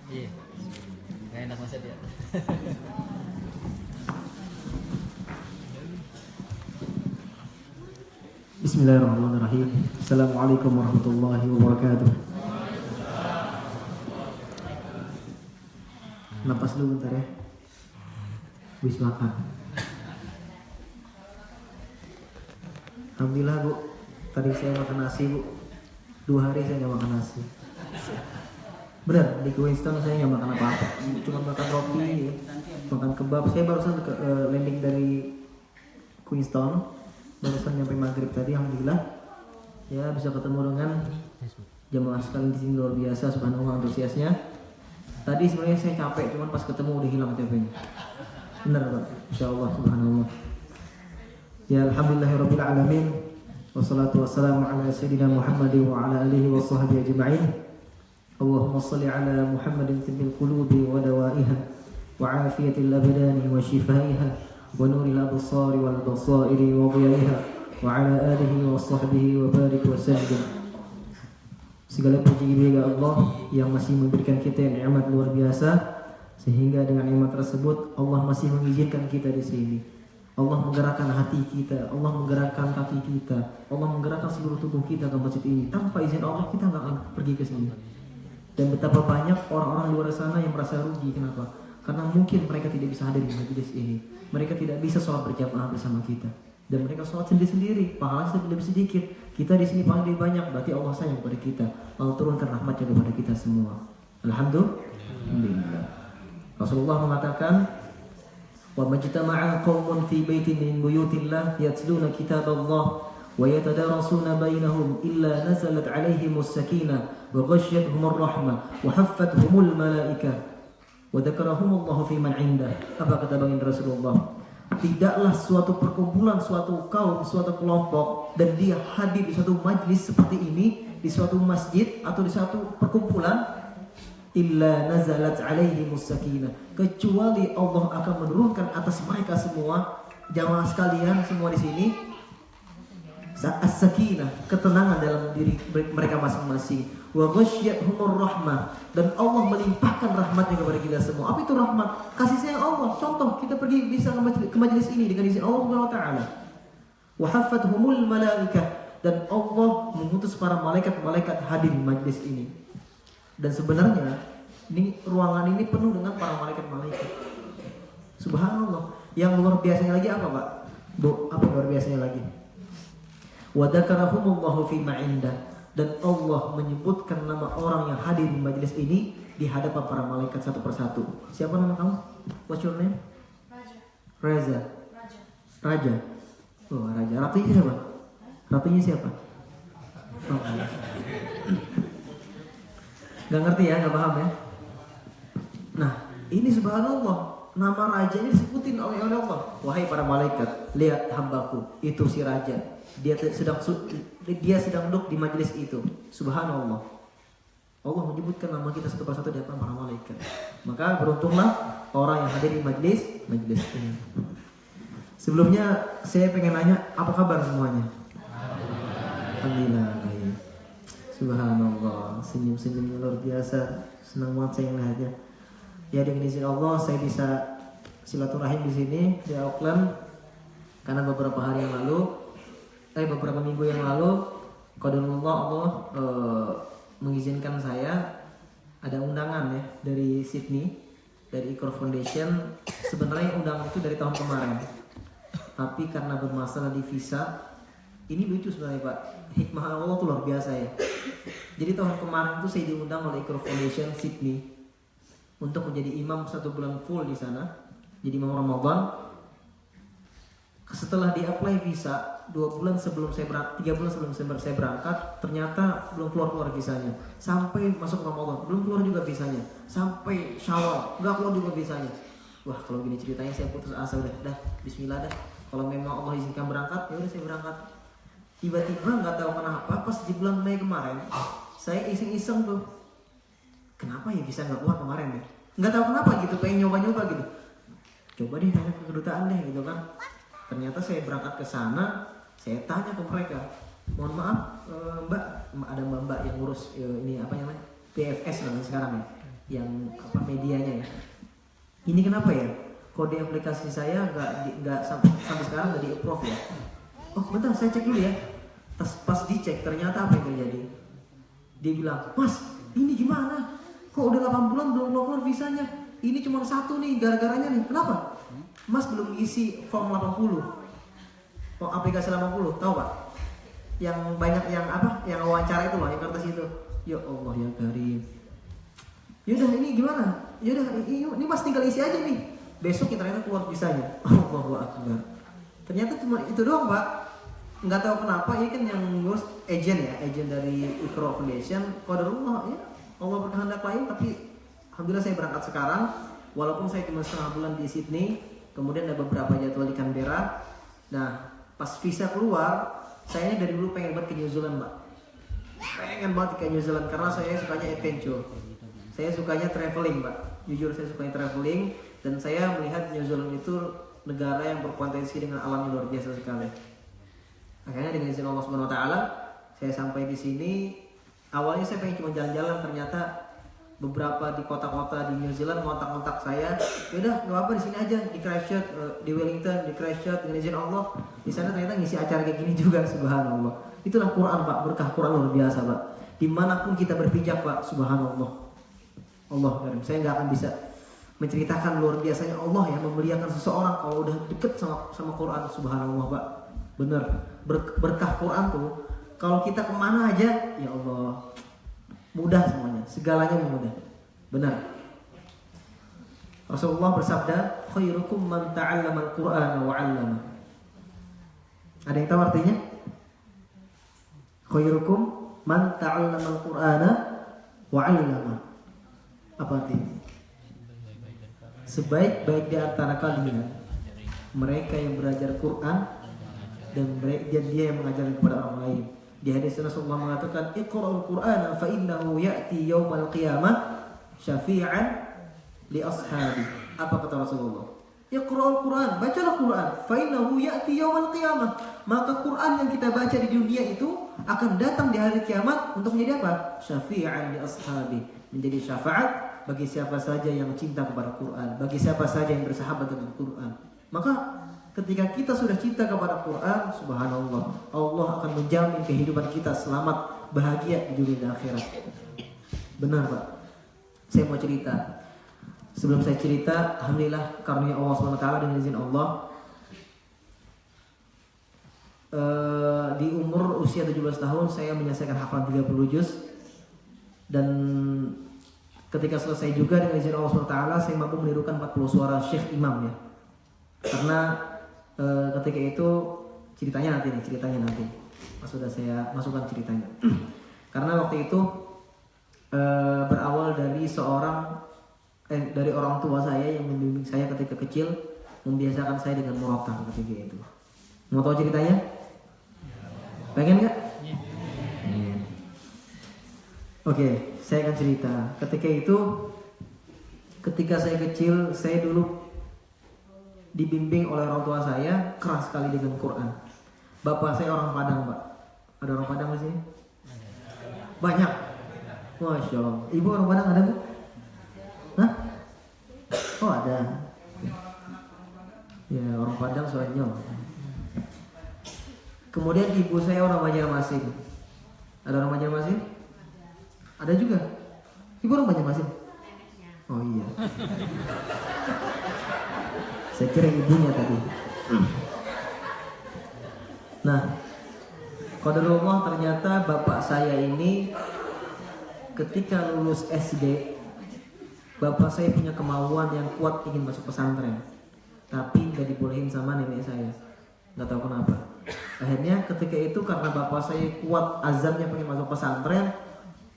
Iya. Gak enak masa dia. Bismillahirrahmanirrahim. Assalamualaikum warahmatullahi wabarakatuh. Napas dulu bentar ya. Habis makan. Alhamdulillah Bu, tadi saya makan nasi Bu. 2 hari saya nggak makan nasi. Benar, di Queenstown saya nggak makan apa-apa, cuma makan roti, makan kebab. Saya barusan landing dari Queenstown, barusan nyampe maghrib tadi, alhamdulillah. Ya bisa ketemu dengan jemaah sekalian di sini, luar biasa, subhanallah antusiasnya. Tadi sebenarnya saya capek, cuman pas ketemu udah hilang capeknya. Benar Pak, insyaallah subhanallah. Ya alhamdulillahirabbil alamin. Wassalatu wassalamu ala sayyidina Muhammadin wa ala alihi wa sahbihi ajma'in. Allahumma salli ala Muhammadin tibbil qulubi wa dawaiha wa afiyatil abdani wa shifaiha wa nuril absari wal basairi wa dhiyaiha wa ala alihi wa sahbihi wa barik wa sallim. Segala puji bagi Allah yang masih memberikan kita nikmat luar biasa, sehingga dengan nikmat tersebut Allah masih mengizinkan kita di sini. Allah menggerakkan hati kita, Allah menggerakkan kaki kita, Allah menggerakkan seluruh tubuh kita ke masjid ini. Tanpa izin Allah kita nggak akan pergi ke sini. Dan betapa banyak orang-orang di luar sana yang merasa rugi. Kenapa? Karena mungkin mereka tidak bisa hadir di majelis ini. Mereka tidak bisa sholat berjamaah bersama kita. Dan mereka sholat sendiri-sendiri, pahalanya lebih sedikit. Kita di sini paling lebih banyak, berarti Allah sayang kepada kita. Allah turunkan rahmatnya kepada kita semua. Alhamdulillah. Rasulullah mengatakan, wa majtama'a qaumun fi baitin min buyutillah yatluna kitaballah wa yatadarasuna bainahum illa nazalat 'alaihimus sakinah wa ghasyiyatuhumur rahmah wa haffathumul malaikah wa dzakarahumullahu fi man 'indah. Apa kata baginda Rasulullah? Tidaklah suatu perkumpulan, suatu kaum, suatu kelompok dan dia hadir di suatu majlis seperti ini, di suatu masjid atau di suatu perkumpulan, illa nazalat alaihimus sakinah, kecuali Allah akan menurunkan atas mereka semua, jamaah sekalian semua di sini, as-sakinah, ketenangan dalam diri mereka masing-masing, wa ghasyiyatuhumur rahmah, dan Allah melimpahkan rahmatnya kepada kita semua. Apa itu rahmat? Kasih sayang Allah. Contoh, kita pergi bisa ke majelis ini dengan izin Allah Subhanahu wa taala. Wa haffathumul malaikah, dan Allah mengutus para malaikat-malaikat hadir di majelis ini. Dan sebenarnya ini ruangan ini penuh dengan para malaikat-malaikat. Subhanallah. Yang luar biasanya lagi apa Pak? Bu, apa luar biasanya lagi? Wa dzakarahumullahu fi ma'indah, dan Allah menyebutkan nama orang yang hadir di majelis ini di hadapan para malaikat satu persatu. Siapa nama kamu? What's your name? Raja. Raja. Oh, Raja. Ratunya siapa? Ratunya siapa? Oh. Gak ngerti ya, gak paham ya. Nah, ini subhanallah, nama raja ini disebutin oleh Allah. Wahai para malaikat, lihat hambaku, itu si raja. Dia sedang duduk di majelis itu. Subhanallah. Allah menyebutkan nama kita satu persatu di hadapan para malaikat. Maka beruntunglah orang yang hadir di majelis ini. Sebelumnya saya pengen nanya, apa kabar semuanya? Alhamdulillah. Subhanallah, senyum-senyum luar biasa, senang banget saya melihatnya. Ya dengan izin Allah saya bisa silaturahim di sini di Auckland karena beberapa minggu yang lalu, qadarullah Allah mengizinkan saya ada undangan ya dari Sydney, dari Ikor Foundation. Sebenarnya undangan itu dari tahun kemarin, tapi karena bermasalah di visa. Ini lucu sebenarnya Pak, hikmah Allah tuh luar biasa ya. Jadi tahun kemarin tuh saya diundang oleh Ikro Foundation Sydney untuk menjadi imam 1 bulan full di sana, jadi imam Ramadan. Setelah di-apply visa 2 bulan sebelum saya berangkat, 3 bulan sebelum saya berangkat, ternyata belum keluar visanya. Sampai masuk Ramadan belum keluar juga visanya. Sampai Syawal nggak keluar juga visanya. Wah kalau gini ceritanya saya putus asa, udah Bismillah dah. Kalau memang Allah izinkan berangkat, ya udah saya berangkat. Tiba-tiba nggak tahu kenapa pas di bulan Mei kemarin saya iseng-iseng tuh, kenapa ya bisa nggak keluar kemarin ya? Nggak tahu kenapa gitu, pengen nyoba-nyoba gitu. Coba deh tanya ke kedutaan deh gitu kan. Ternyata saya berangkat ke sana, saya tanya ke mereka, mohon maaf Mbak, ada mbak yang ngurus ini apa namanya PFS namanya sekarang ya, yang apa medianya ya. Ini kenapa ya? Kode aplikasi saya nggak sampai sekarang nggak di-approve ya. Oh bentar, saya cek dulu ya. Pas dicek ternyata apa yang terjadi? Dia bilang, Mas ini gimana? Kok udah 8 bulan belum keluar visanya? Ini cuma 1 nih gara-garanya nih. Kenapa? Mas belum isi form 80. Form aplikasi 80, tahu Pak? Yang banyak yang apa? Yang wawancara itu loh, yang kertas itu. Ya Allah ya Karim. Yaudah ini gimana? Yaudah ini Mas tinggal isi aja nih. Besok kita ternyata keluar visanya. Allahu Akbar. Ternyata cuma itu doang Pak. Nggak tahu kenapa ini kan yang ngurus agent ya, agent dari Iqra Foundation. Qadarullah ya, Allah berkehendak lain. Tapi alhamdulillah saya berangkat sekarang. Walaupun saya cuma setengah bulan di Sydney, kemudian ada beberapa jadwal di Canberra. Nah pas visa keluar, saya ini dari dulu pengen banget ke New Zealand Mbak. Pengen banget ke New Zealand karena saya sukanya adventure. Saya sukanya traveling Mbak. Jujur saya sukanya traveling. Dan saya melihat New Zealand itu negara yang berpotensi dengan alam yang luar biasa sekali. Akhirnya dengan izin Allah Subhanahu Wa Taala, saya sampai di sini. Awalnya saya pengen cuma jalan-jalan, ternyata beberapa di kota-kota di New Zealand ngontak-ngontak saya. Yaudah, nggak apa di sini aja, di Christchurch, di Wellington, di Christchurch dengan izin Allah. Di sana ternyata ngisi acara kayak gini juga, subhanallah. Itulah Quran Pak, berkah Quran luar biasa Pak. Dimanapun kita berpijak Pak, subhanallah. Allah, saya nggak akan bisa menceritakan luar biasanya Allah yang memuliakan seseorang kalau udah deket sama Quran, subhanallah Pak. Bener, berkah Quran tuh kalau kita kemana aja ya Allah mudah semuanya, segalanya mudah. Benar. Rasulullah bersabda, khairukum man ta'allama al-Qur'ana wa 'allama. Ada yang tahu artinya? Khairukum man ta'allama al-Qur'ana wa 'allama. Apa artinya? Sebaik-baik di antara kalian mereka yang belajar Quran dan dia yang mengajarkan kepada orang lain. Di hadis Rasulullah mengatakan, "Iqra'ul Qur'ana fa innahu ya'ti yaumal qiyamah syafi'an li ashabi." Apa kata Rasulullah? Iqra'ul Qur'an, bacalah Quran, fa innahu ya'ti yaumal qiyamah. Maka Quran yang kita baca di dunia itu akan datang di hari kiamat untuk menjadi apa? Syafi'an li ashabi, menjadi syafaat bagi siapa saja yang cinta kepada Quran, bagi siapa saja yang bersahabat dengan Quran. Maka ketika kita sudah cinta kepada Quran, subhanallah, Allah akan menjamin kehidupan kita selamat, bahagia di dunia dan akhirat. Benar Pak. Saya mau cerita. Sebelum saya cerita, alhamdulillah karunia Allah SWT dengan izin Allah, di umur usia 17 tahun saya menyelesaikan hafalan 30 juz. Dan ketika selesai juga dengan izin Allah SWT, saya mampu menirukan 40 suara syekh imam ya. Karena ketika itu ceritanya nanti pas sudah saya masukkan ceritanya. Karena waktu itu berawal dari dari orang tua saya yang membimbing saya ketika kecil, membiasakan saya dengan murotal ketika itu. Mau tahu ceritanya? Pengen nggak? Oke, saya akan cerita. Ketika saya kecil, saya dulu dibimbing oleh orang tua saya keras sekali dengan Quran. Bapak saya orang Padang Pak. Ada orang Padang di sini? Banyak. Masya Allah. Ibu orang Padang ada Bu? Hah? Oh ada. Ya orang Padang soalnya. Kemudian ibu saya orang Banjarmasin. Ada orang Banjarmasin? Ada juga. Ibu orang Banjarmasin? Oh iya. Saya kira ibunya tadi. Nah, qadarullah ternyata bapak saya ini ketika lulus SD, bapak saya punya kemauan yang kuat ingin masuk pesantren, tapi gak dibolehin sama nenek saya. Gak tahu kenapa. Akhirnya ketika itu karena bapak saya kuat azamnya pengen masuk pesantren,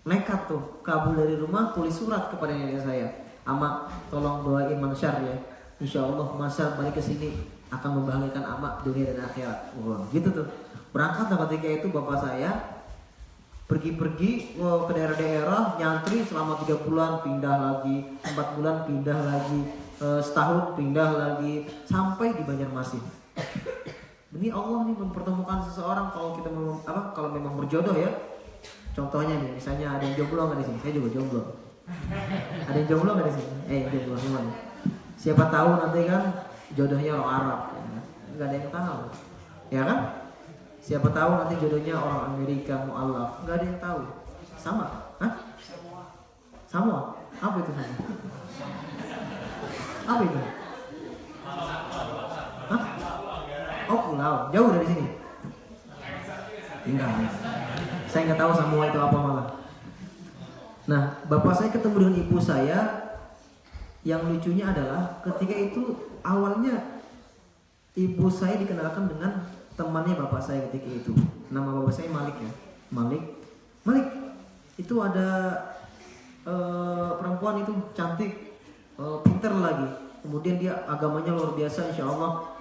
nekat tuh kabur dari rumah, tulis surat kepada nenek saya, "Ama, tolong doain Mansyar ya. Insya Allah Mansyar balik ke sini akan membahagiakan Ama dunia dan akhirat." Wah, gitu tuh. Berangkat ketika itu bapak saya pergi-pergi ke daerah-daerah, nyantri selama 3 bulan, pindah lagi, 4 bulan pindah lagi, setahun pindah lagi, sampai di Banjarmasin. Ini Allah nih mempertemukan seseorang kalau kita kalau memang berjodoh ya. Contohnya nih, misalnya ada yang jomblo nggak di sini? Saya juga jomblo. Ada yang jomblo nggak di sini? Jomblo semua. Siapa tahu nanti kan jodohnya orang Arab, ya. Nggak ada yang tahu, ya kan? Siapa tahu nanti jodohnya orang Amerika, mu'alaf, nggak ada yang tahu. Sama, hah? Sama? Apa itu sama? Apa itu? Hah? Oh, pulau, jauh dari sini. Enggak. Saya nggak tahu Samoa itu apa malah. Nah, bapak saya ketemu dengan ibu saya. Yang lucunya adalah ketika itu awalnya ibu saya dikenalkan dengan temannya bapak saya ketika itu. Nama bapak saya Malik ya. Malik. Itu ada perempuan itu cantik, pinter lagi. Kemudian dia agamanya luar biasa, insya Allah.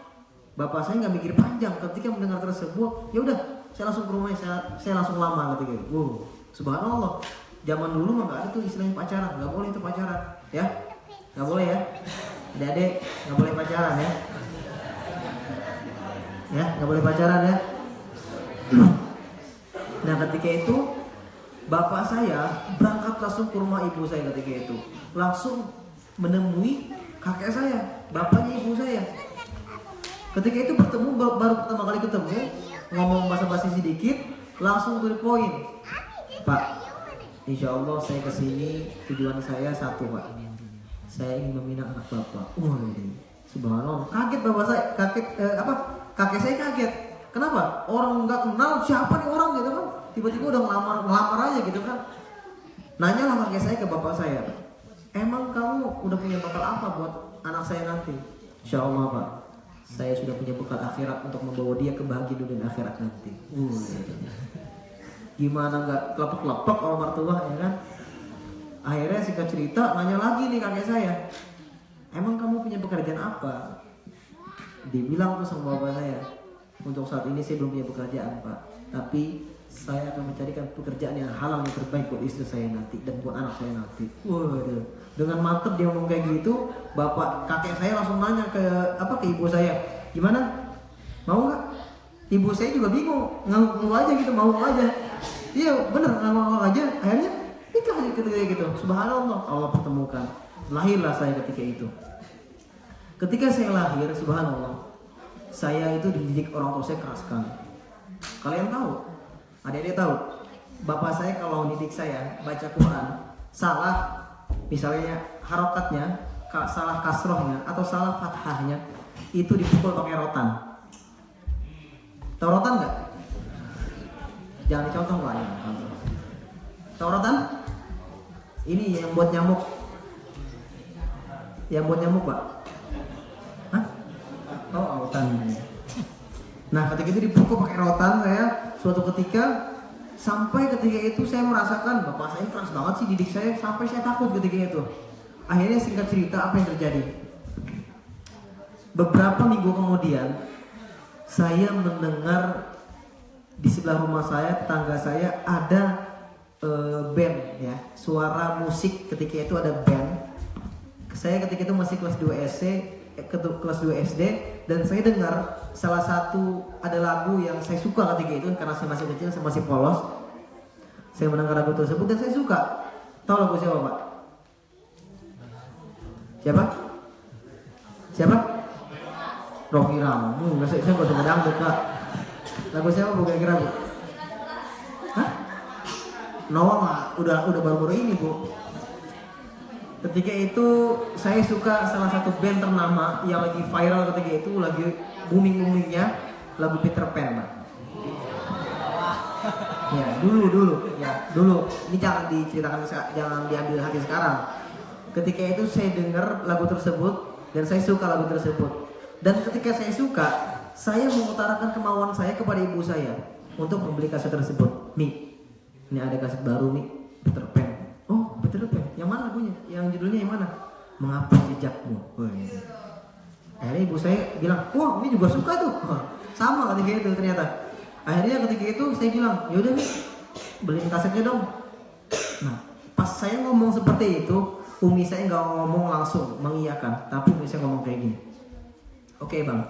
Bapak saya nggak mikir panjang ketika mendengar tersebut. Ya udah, saya langsung ke rumahnya, saya langsung lama ketika itu. Wow, subhanallah. Zaman dulu mah nggak ada tuh istilahnya pacaran, nggak boleh itu pacaran, ya, nggak boleh ya. Adik-adik nggak boleh pacaran ya. Ya, nggak boleh pacaran ya. Nah, ketika itu bapak saya berangkat langsung ke rumah ibu saya ketika itu, langsung menemui kakek saya, bapaknya ibu saya. Ketika itu bertemu, baru pertama kali ketemu, ngomong basa-basi sedikit, langsung to the point. Pak, insya Allah saya kesini tujuan saya satu, Pak. Saya ingin meminang anak bapak. Wah, subhanallah. Kaget bapak saya, kakek saya kaget. Kenapa? Orang nggak kenal siapa nih orang gitu kan? Tiba-tiba udah ngelamar aja gitu kan? Nanya lah kakek saya ke bapak saya. Emang kamu udah punya bekal apa buat anak saya nanti? Insya Allah, Pak. Saya sudah punya bekal akhirat untuk membawa dia ke bahagia dunia dan akhirat nanti. Gimana nggak kelepek-kelepek orang mertua ya kan? Akhirnya singkat cerita nanya lagi nih kakek saya, emang kamu punya pekerjaan apa? Dibilang tuh sama bapak saya, untuk saat ini saya belum punya pekerjaan, Pak, tapi saya akan mencarikan pekerjaan yang halal yang terbaik buat istri saya nanti dan buat anak saya nanti. Waduh, dengan mantep dia ngomong kayak gitu, kakek saya langsung nanya ke ibu saya, gimana? Mau nggak? Ibu saya juga bingung, ngaku aja gitu, mau aja. Iya bener, ngaku aja. Akhirnya nikah aja ketika gitu. Subhanallah, Allah pertemukan. Lahirlah saya ketika itu. Ketika saya lahir, subhanallah, saya itu dididik orang tua saya keras sekali. Kalian tahu? Adik-adik tahu? Bapak saya kalau didik saya baca Quran, salah misalnya harokatnya, salah kasrohnya atau salah fathahnya, itu dipukul pakai rotan. Tahu rotan nggak? Jangan dicontoh Pak. Tahu rotan? Ini yang buat nyamuk. Yang buat nyamuk, Pak. Hah? Oh, rotan. Nah, ketika itu dipukul pakai rotan, saya suatu ketika sampai ketika itu saya merasakan bapak saya keras banget sih didik saya, sampai saya takut ketika itu. Akhirnya singkat cerita apa yang terjadi? Beberapa minggu kemudian saya mendengar di sebelah rumah saya, tetangga saya ada band ya, suara musik. Ketika itu ada band. Saya ketika itu masih kelas 2 SD dan saya dengar salah satu ada lagu yang saya suka ketika itu karena saya masih kecil, saya masih polos. Saya mendengar lagu tersebut dan saya suka. Tahu lagu siapa, Pak? Siapa? Rocky Ram. Saya nggak usah dangdut, Pak. Lagu siapa Bu kira-kira, Bu? Hah? Noah mah udah baru-baru ini, Bu. Ketika itu saya suka salah satu band ternama yang lagi viral ketika itu, lagi booming-boomingnya lagu Peter Pan, Pak. Ya, dulu. Ini jangan diceritakan, jangan diambil hati sekarang. Ketika itu saya dengar lagu tersebut dan saya suka lagu tersebut. Dan ketika saya suka, saya mengutarakan kemauan saya kepada ibu saya untuk membeli kaset tersebut. Mi, ini ada kaset baru nih, Peter Pan. Oh, Peter Pan. Yang mana lagunya? Yang judulnya yang mana? Mengapa jejakmu? Akhirnya ibu saya bilang, wah ini juga suka tuh. Sama ketika itu ternyata. Akhirnya ketika itu saya bilang, yaudah nih, beliin kasetnya dong. Nah, pas saya ngomong seperti itu, umi saya nggak ngomong langsung mengiyakan, tapi umi saya ngomong kayak gini. Oke bang,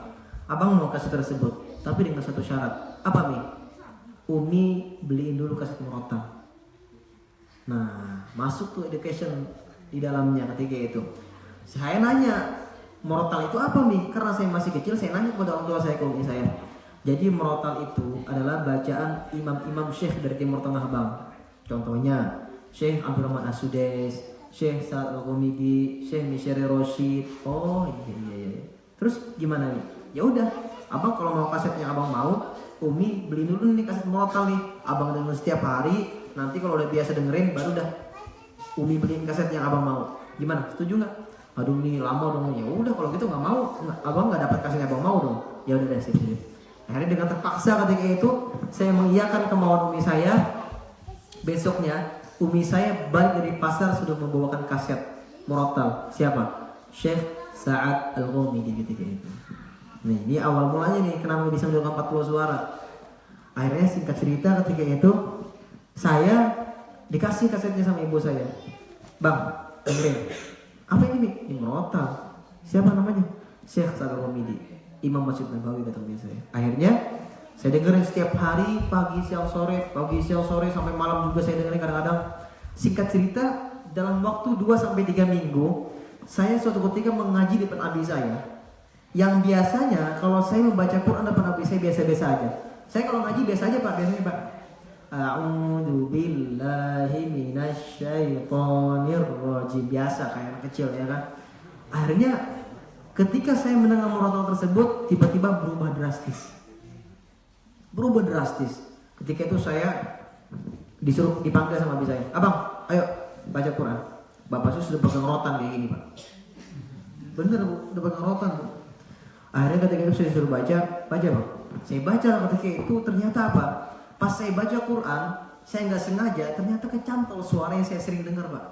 abang mau kaset tersebut, tapi dengan satu syarat. Apa Mi? Umi beliin dulu kaset rotan. Nah, masuk tuh education di dalamnya ketika itu. Saya nanya, murotal itu apa nih? Karena saya masih kecil, saya nanya kepada orang tua saya, ke umi saya. Jadi murotal itu adalah bacaan imam-imam syekh dari Timur Tengah bang. Contohnya Syekh Abdurrahman As-Sudais, Syekh Sa'ad Al-Qomidi, Syekh Misyari Roshid. Oh iya. Terus gimana nih? Ya udah, abang kalau mau kaset yang abang mau, umi beli dulu nih kaset murotal nih. Abang denger setiap hari. Nanti kalau udah biasa dengerin, baru dah umi beliin kaset yang abang mau. Gimana? Setuju nggak? Aduh nih lama dong. Ya udah kalau gitu nggak mau, abang nggak dapat kaset yang abang mau dong. Ya udah deh sip. Akhirnya dengan terpaksa ketika itu saya mengiyakan kemauan umi saya. Besoknya umi saya balik dari pasar sudah membawakan kaset murotal. Siapa? Syekh Sa'ad Al-Qomidi ketika itu. Nih, ini awal mulanya nih kenapa bisa mendengarkan 40 suara. Akhirnya singkat cerita ketika itu saya dikasih kasetnya sama ibu saya. Bang, dengerin. Apa ini nih? Ini murotal. Siapa namanya? Syekh Sa'ad Al-Qomidi, Imam Masjid Nabawi kata umi saya. Akhirnya saya dengerin setiap hari, pagi, siang, sore sampai malam juga saya dengerin kadang-kadang. Singkat cerita, dalam waktu 2-3 minggu, saya suatu ketika mengaji di depan abi saya. Yang biasanya kalau saya membaca Quran depan abi saya biasa-biasa aja. Saya kalau ngaji biasa aja Pak, biasanya Pak. A'udzu billahi minasyaitonir rajim, biasa kayak anak kecil ya kan. Akhirnya ketika saya mendengar murotal tersebut tiba-tiba berubah drastis. Ketika itu saya disuruh dipanggil sama abi saya. Abang, ayo baca Quran. Bapak sudah pegang rotan kayak gini Pak. Bener Bu, udah pegang rotan Bu. Akhirnya ketika itu saya disuruh baca Bang. Saya baca ketika itu ternyata apa? Pas saya baca Quran, saya nggak sengaja ternyata kecantol suara yang saya sering dengar Pak.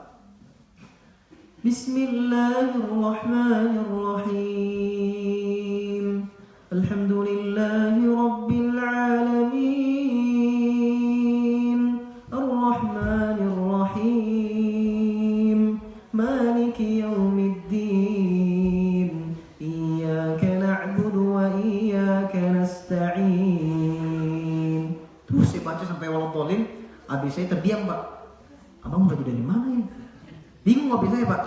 Bismillahirrahmanirrahim. Alhamdulillahi Rabbil Alamin. Ar-Rahmanir-Rahim. Maliki Yawmiddin. Iyyaka na'budu wa iyyaka nasta'in. Terus saya baca sampai walau-walin, habis saya terdiam Pak. Abang belajar dari mana ya? Bingung abi saya Pak.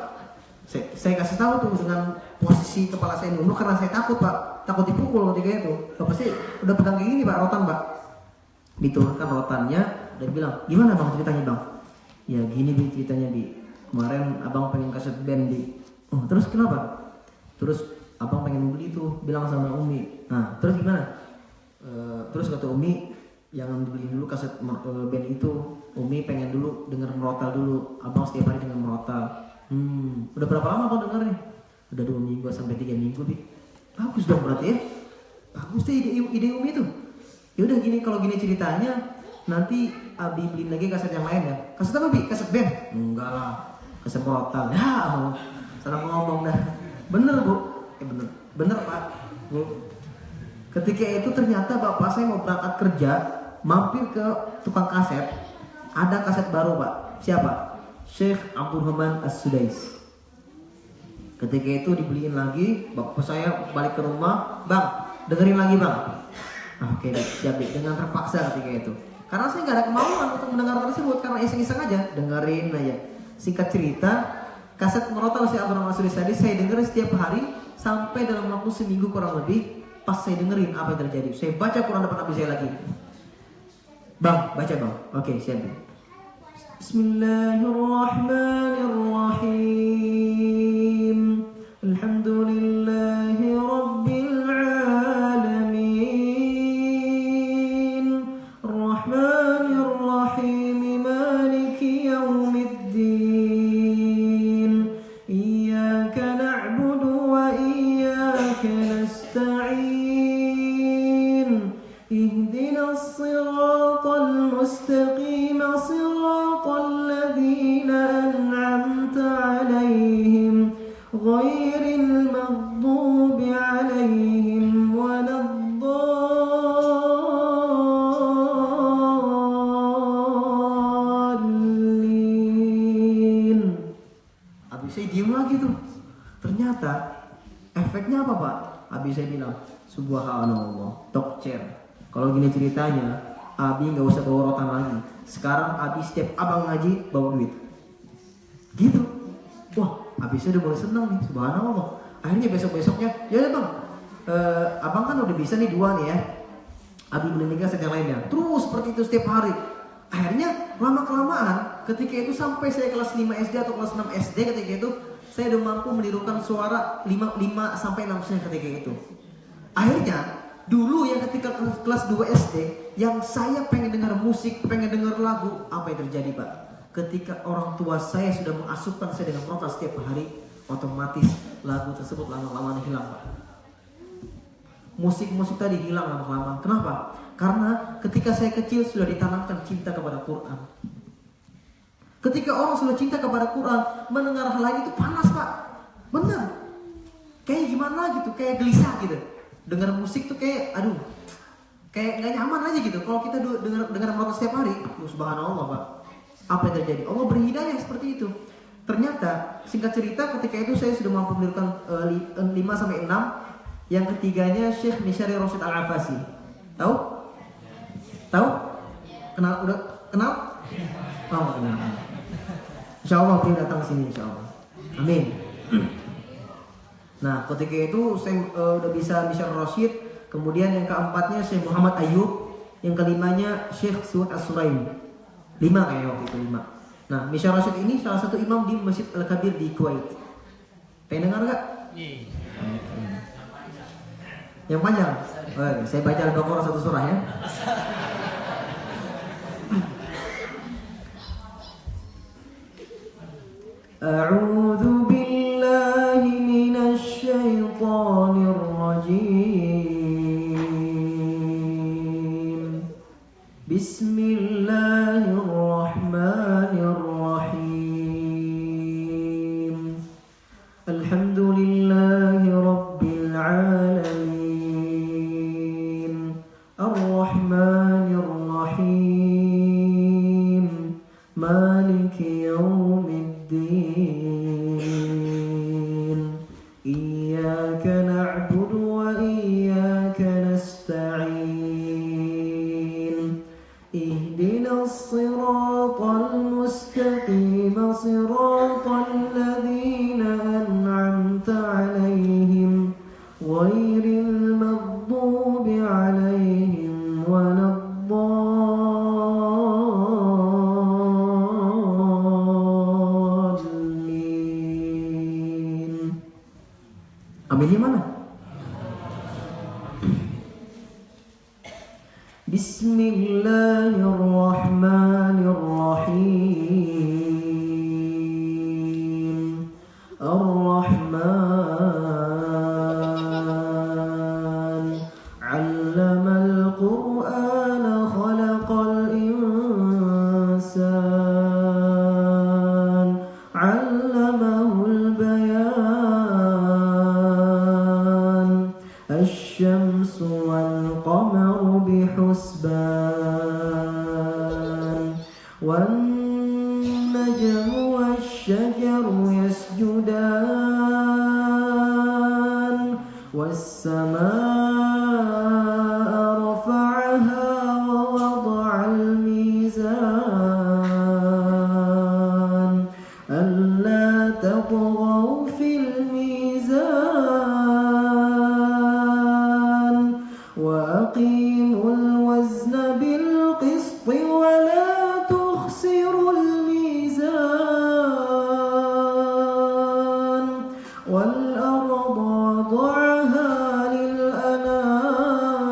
Saya kasih tahu tuh dengan posisi kepala saya nunduk karena saya takut Pak, takut dipukul ketika itu. Bapak saya udah pegang kayak gini Pak, rotan Pak. Diturunkan rotannya dan bilang, gimana Bang ceritanya Bang? Ya gini Bi ceritanya Bi. Kemarin abang pengen kaset band Bi. Oh terus kenapa? Terus abang pengen beli tuh, bilang sama umi. Nah terus gimana? Terus kata umi, jangan dibeliin dulu kaset band itu. Umi pengen dulu denger murotal dulu. Abang setiap hari denger murotal. Udah berapa lama abang denger nih? Udah 2 minggu sampai 3 minggu Bi. Bagus dong berarti ya. Bagus deh ide umi itu. Ya udah gini, kalau gini ceritanya, nanti abi beliin lagi kaset yang lain ya. Kaset apa Bi? Kaset band? Enggak lah, kaset murotal. Ya salah ngomong dah. Bener Bu? Bener Pak Bu. Ketika itu ternyata bapak saya mau berangkat kerja, mampir ke tukang kaset. Ada kaset baru Pak. Siapa? Syekh Abdurrahman As-Sudais. Ketika itu dibeliin lagi, bapak saya balik ke rumah, Bang, dengerin lagi Bang. Oke, siap dengan terpaksa ketika itu. Karena saya nggak ada kemauan untuk mendengar tersebut, karena iseng-iseng aja, dengerin aja. Singkat cerita, kaset murotal Syekh Abdurrahman As-Sudais tadi saya dengerin setiap hari sampai dalam waktu seminggu kurang lebih. Pas saya dengerin apa yang terjadi, saya baca Quran depan abi saya lagi. Bang, baca Bang. Oke, siap. Bismillahirrahmanirrahim. Alhamdulillahi Rabbil Alamin. Ar-Rahmanir-Rahim. Maliki Yawmiddin. Iyyaka na'budu wa iyyaka nasta'in. Ihdinas siratal mustaqim. Siratal ladzina an'amta 'alaihim ghairil maghdubi 'alaihim waladdallin. Habis saya diem lagi tuh. Ternyata efeknya apa Pak? Habis saya bilang subhanallah, talk chair. Kalau gini ceritanya, Abi nggak usah bawa rotan lagi. Sekarang Abi setiap abang ngaji bawa duit. Gitu. Wah, Abi udah mulai senang nih, subhanallah. Akhirnya besok-besoknya, ya bang, abang kan udah bisa nih 2 nih ya. Abi beli gas dan yang lainnya. Terus seperti itu setiap hari. Akhirnya lama-kelamaan ketika itu sampai saya kelas 5 SD atau kelas 6 SD ketika itu saya udah mampu menirukan suara 5 sampai 6% ketika itu. Akhirnya dulu yang ketika kelas 2 SD yang saya pengen dengar musik, pengen dengar lagu, apa yang terjadi Pak? Ketika orang tua saya sudah mengasuhkan saya dengan rotan setiap hari, otomatis lagu tersebut lama-lama hilang Pak. Musik-musik tadi hilang lama-lama. Kenapa? Karena ketika saya kecil sudah ditanamkan cinta kepada Quran. Ketika orang sudah cinta kepada Quran, mendengar hal lain itu panas Pak. Benar. Kayak gimana gitu, kayak gelisah gitu. Dengar musik tuh kayak, aduh, kayak nggak nyaman aja gitu. Kalau kita dengar merokok setiap hari, subhanallah Pak. Apa yang terjadi? Allah beri hidayah seperti itu. Ternyata singkat cerita ketika itu saya sudah mampu menirukan 5 sampai 6. Yang ketiganya Syekh Misyari Rosyid Al-Afasi. Tahu? Tahu? Kenal? Udah kenal? Oh, kenal. Insyaallah beliau datang sini insyaallah. Amin. Nah, ketika itu saya udah bisa Misyari Rosyid. Kemudian yang keempatnya Syekh Muhammad Ayub. Yang kelimanya Syekh Suwad As-Suraim. 5 kayaknya waktu itu 5. Nah, Misyari Rosyid ini salah satu imam di Masjid Al-Kabir di Kuwait. Pengen dengar gak? Iya. Yang panjang. Oke, saya baca Al-Baqarah 1 surah ya. A'udzu billahi minasy syaithanir rajim. Bismillahirrahmanirrahim. Alhamdulillahi rabbil alamin. Ar-Rahmanir-Rahim. Maliki yaumiddin. Iyyaka na'budu wa iyyaka nasta'in. Ihdinas siratal mustaqim, siratal ladzina an'amta 'alaihim ghairil maghdubi 'alaihim waladdallin. Aminnya mana? Bismillahirrahmanirrahim. Ar-Rahman 'allamal Qur'ana khalaqal insan 'allamahul bayan. Asy-syamsu wal qamaru bihusban. Wan najmu wasy-syajaru yasjudan. Was-samaa'a rafa'aha wa wada'al mizan. Alla tatghaw fil mizan. Wa aqimul wazna bil qisti wa la tukhsirul mizan. Wal arda wada'aha lil anam.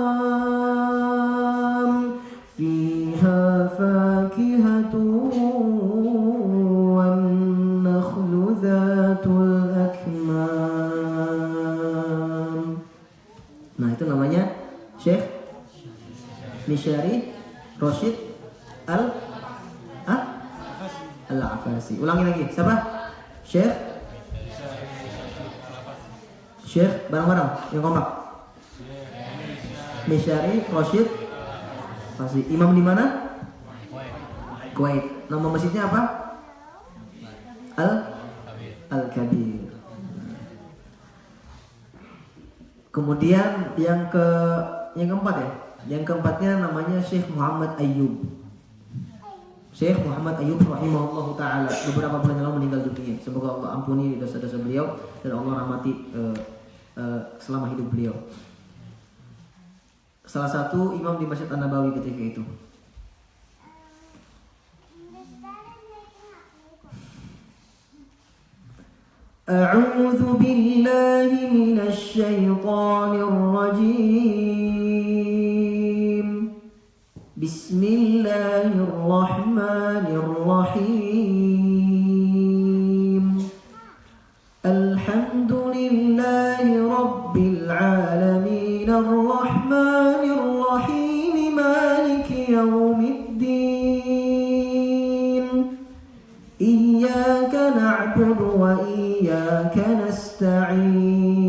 Fiha fakihatun wan nakhlu dhatul akmam. Nah, itu namanya Syekh Misyari Rosyid Al-Afasi. Ulangi lagi. Siapa? Syekh bareng-bareng yang kompak. Misyari Rosyid Al-Afasi. Imam di mana? Kuwait. Nama masjidnya apa? Al-Kabir. Kemudian yang keempat ya. Yang keempatnya namanya Syekh Muhammad Ayyub. Syekh Muhammad Ayyub rahimahullah ta'ala beberapa bulan yang lalu meninggal dunia. Semoga Allah ampuni dosa-dosa beliau dan Allah rahmati selama hidup beliau. Salah satu imam di Masjid An-Nabawi ketika itu. A'udzu billahi minasy syaithanir rajim. Bismillahirrahmanirrahim. Alhamdulillahi rabbil alamin arrahmanir rahim maliki yaumiddin. Iyyaka na'budu wa iyyaka nasta'in.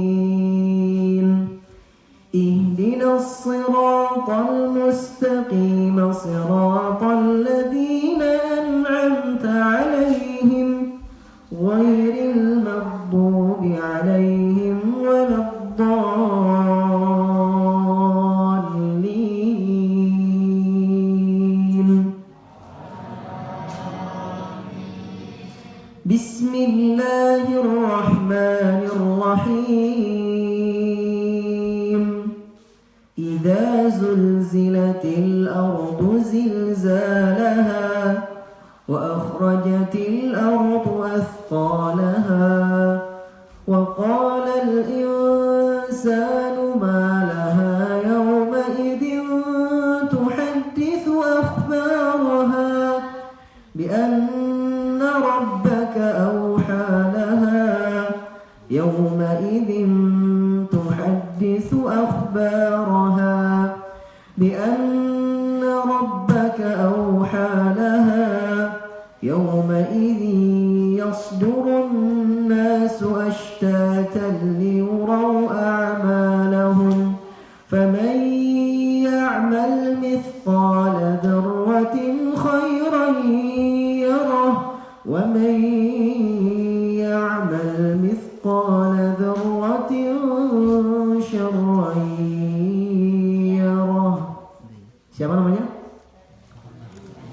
Ihdinas siratal mustaqim siratal ladzina an'amta 'alaihim ghairil maghdubi 'alaihim waladdallin. Bismillahirrahmanirrahim. Idza zulzilatil ardu zilzalaha wa akhrajatil ardu athqalaha wa qala al insanu ma laha yawma idzin tuhaddithu akhbaraha bi anna rabbaka awha laha yawma idzin tuhaddithu akhbaraha bi anna rabbaka awha laha yawma idzin yasdurun nasu ashtatan liyuraw a'malahum faman ya'mal mithqala dharratin khayran yarah wa man ya'mal mithqala dharratin syarran yarah. Siapa namanya?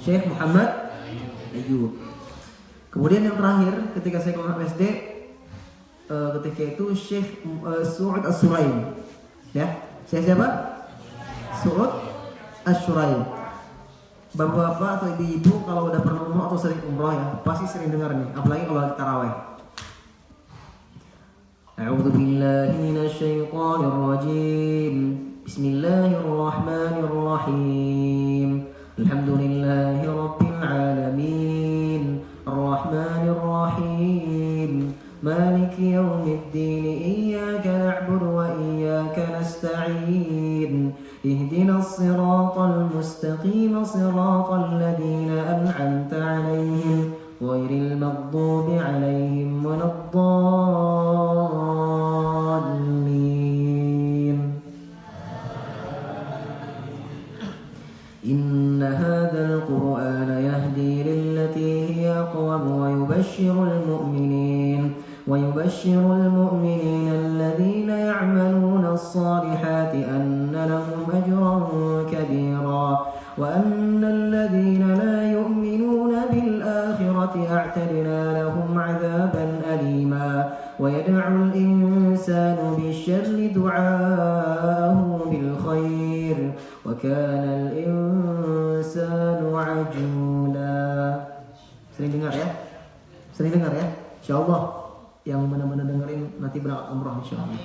Syekh Muhammad Ayyub. Kemudian yang terakhir ketika saya kelas SD, ketika itu Syekh Su'ud As-Suraim. Ya, Syekh siapa? Su'ud As-Suraim. Bapak-bapak atau ibu-ibu kalau udah pernah umroh atau sering umroh ya, pasti sering dengar nih, apalagi kalau lagi tarawih. A'udzu billahi minasy syaithanir rajim. Bismillahirrahmanirrahim. Alhamdulillahi rabbil alamin. Arrahmanir rahim. Maliki yaumiddin. Iyyaka na'budu wa iyyaka nasta'in. Ihdinas siratal mustaqim siratal ladzina an'amta 'alaihim ghairil maghdubi 'alaihim waladdallin. Inna hadzal qur'ana yahdi lillati hiya aqwam wa yubashshirul mu'minina alladhina ya'maluna as-salihati anna lahum ajran kabira wa anna alladhina la yu'minuna bil akhirati a'tadna lahum 'adzaban alima wa yad'u al-insanu bisyarri du'aahu bil khair wa kana al-insanu 'ajula. Sering dengar ya? Sering dengar ya? Insyaallah yang benar-benar dengerin nanti berangkat umroh insyaallah.